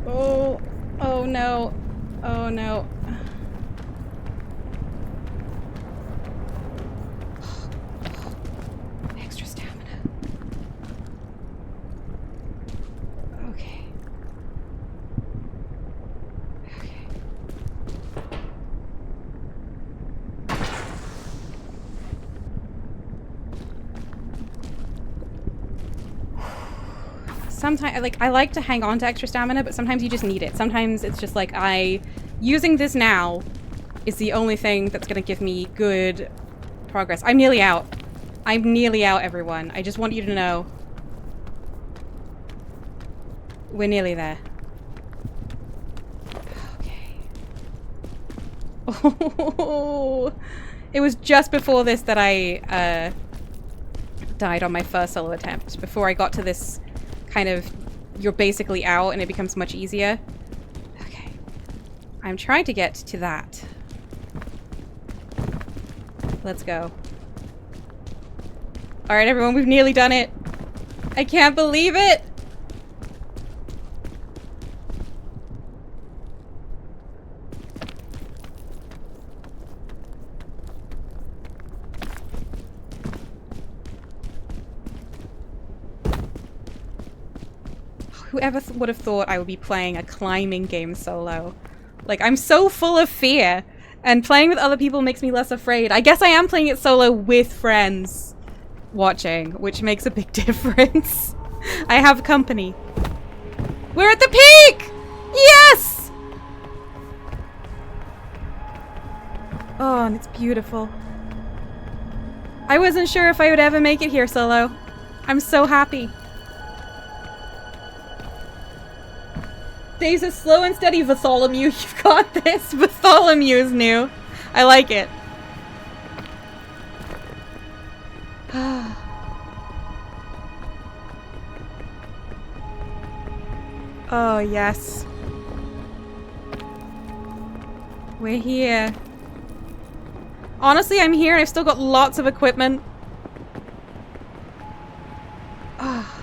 oh no, oh no. Extra stamina. sometimes, like, I like to hang on to extra stamina, but sometimes you just need it. Sometimes it's just like, using this now is the only thing that's gonna give me good progress. I'm nearly out. I'm nearly out, everyone. I just want you to know. We're nearly there. Okay. Oh, it was just before this that I died on my first solo attempt. Before I got to this kind of, you're basically out and it becomes much easier. Okay. I'm trying to get to that. Let's go. Alright, everyone, we've nearly done it. I can't believe it! Whoever would have thought I would be playing a climbing game solo? Like, I'm so full of fear, and playing with other people makes me less afraid. I guess I am playing it solo with friends watching, which makes a big difference. I have company. We're at the peak! Yes! Oh, and it's beautiful. I wasn't sure if I would ever make it here solo. I'm so happy. Dave says, slow and steady, Bartholomew. You've got this. Bartholomew is new. I like it. Oh, yes. We're here. Honestly, I'm here and I've still got lots of equipment. Oh.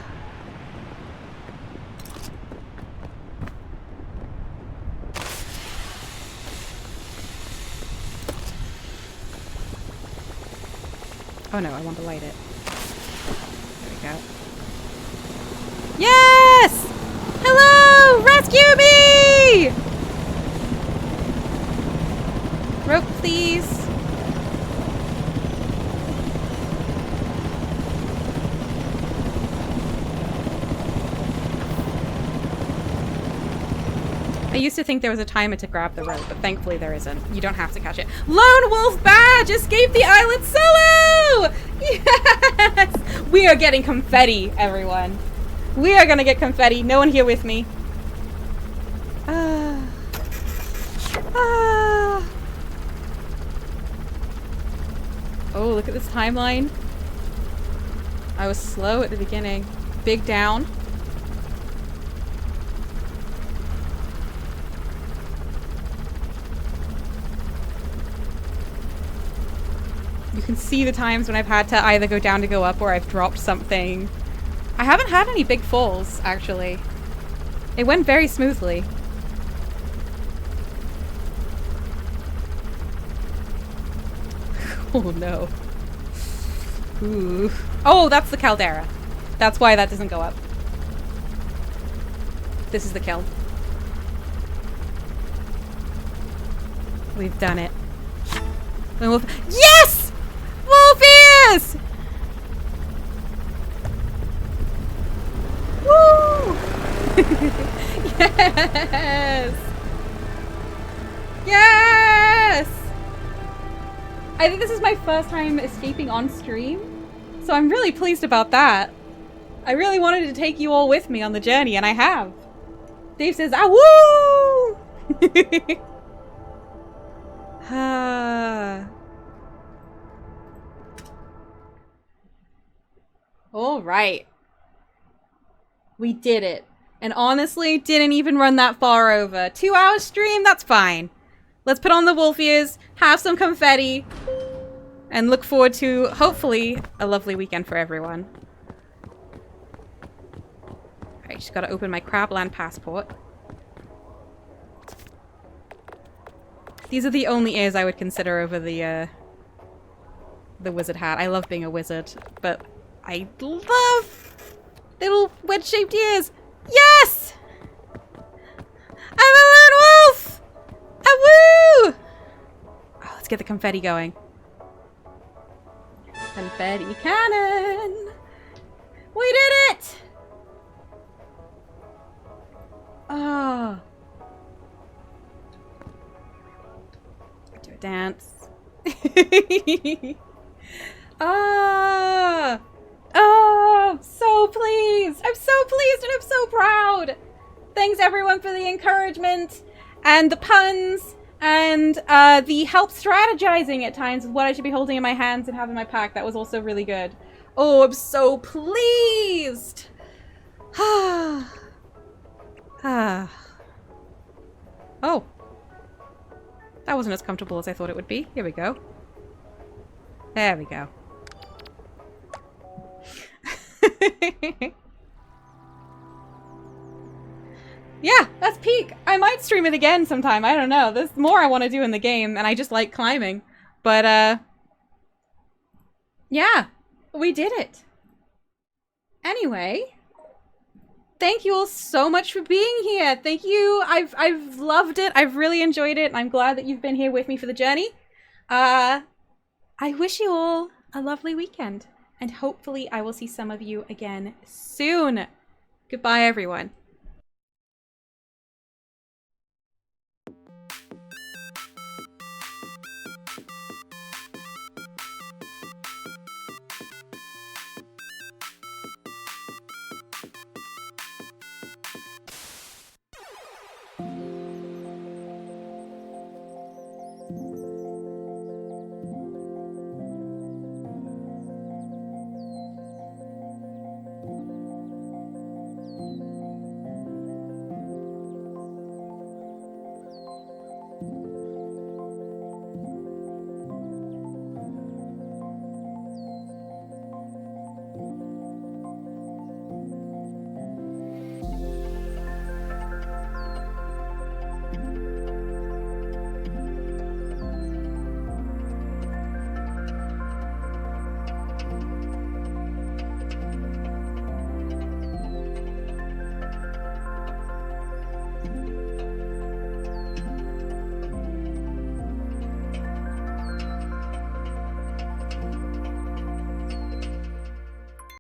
Oh no, I want to light it. There we go. Yes! Hello! Rescue me! Rope, please. I used to think there was a timer to grab the rope, but thankfully there isn't. You don't have to catch it. Lone Wolf Badge! Escape the island solo! Yes! We are getting confetti, everyone. We are gonna get confetti. No one here with me. Oh, look at this timeline. I was slow at the beginning. Big down. You can see the times when I've had to either go down to go up or I've dropped something. I haven't had any big falls, actually. It went very smoothly. Oh no. Ooh. Oh, that's the caldera. That's why that doesn't go up. This is the kiln. We've done it. Yes! Wolfies! Woo! Yes! Yes! I think this is my first time escaping on stream, so I'm really pleased about that. I really wanted to take you all with me on the journey, and I have. Dave says, "Awoooo!" All right. We did it. And honestly, didn't even run that far over. 2 hour stream, that's fine. Let's put on the wolf ears, have some confetti, and look forward to, hopefully, a lovely weekend for everyone. Alright, just gotta open my Crabland passport. These are the only ears I would consider over the wizard hat. I love being a wizard, but I love little wedge-shaped ears. Yes! I'm a lone wolf! Awoooo! Oh, let's get the confetti going. Confetti cannon! We did it! Oh. Do a dance. Ah! Oh, I'm so pleased! I'm so pleased and I'm so proud! Thanks everyone for the encouragement and the puns and the help strategizing at times with what I should be holding in my hands and have in my pack. That was also really good. Oh, I'm so pleased! Ah. Ah. Oh. That wasn't as comfortable as I thought it would be. Here we go. There we go. Yeah, that's peak. I might stream it again sometime. I don't know. There's more I want to do in the game, and I just like climbing. But, yeah, we did it. Anyway, thank you all so much for being here. Thank you. I've loved it. I've really enjoyed it, and I'm glad that you've been here with me for the journey. I wish you all a lovely weekend, and hopefully I will see some of you again soon. Goodbye, everyone.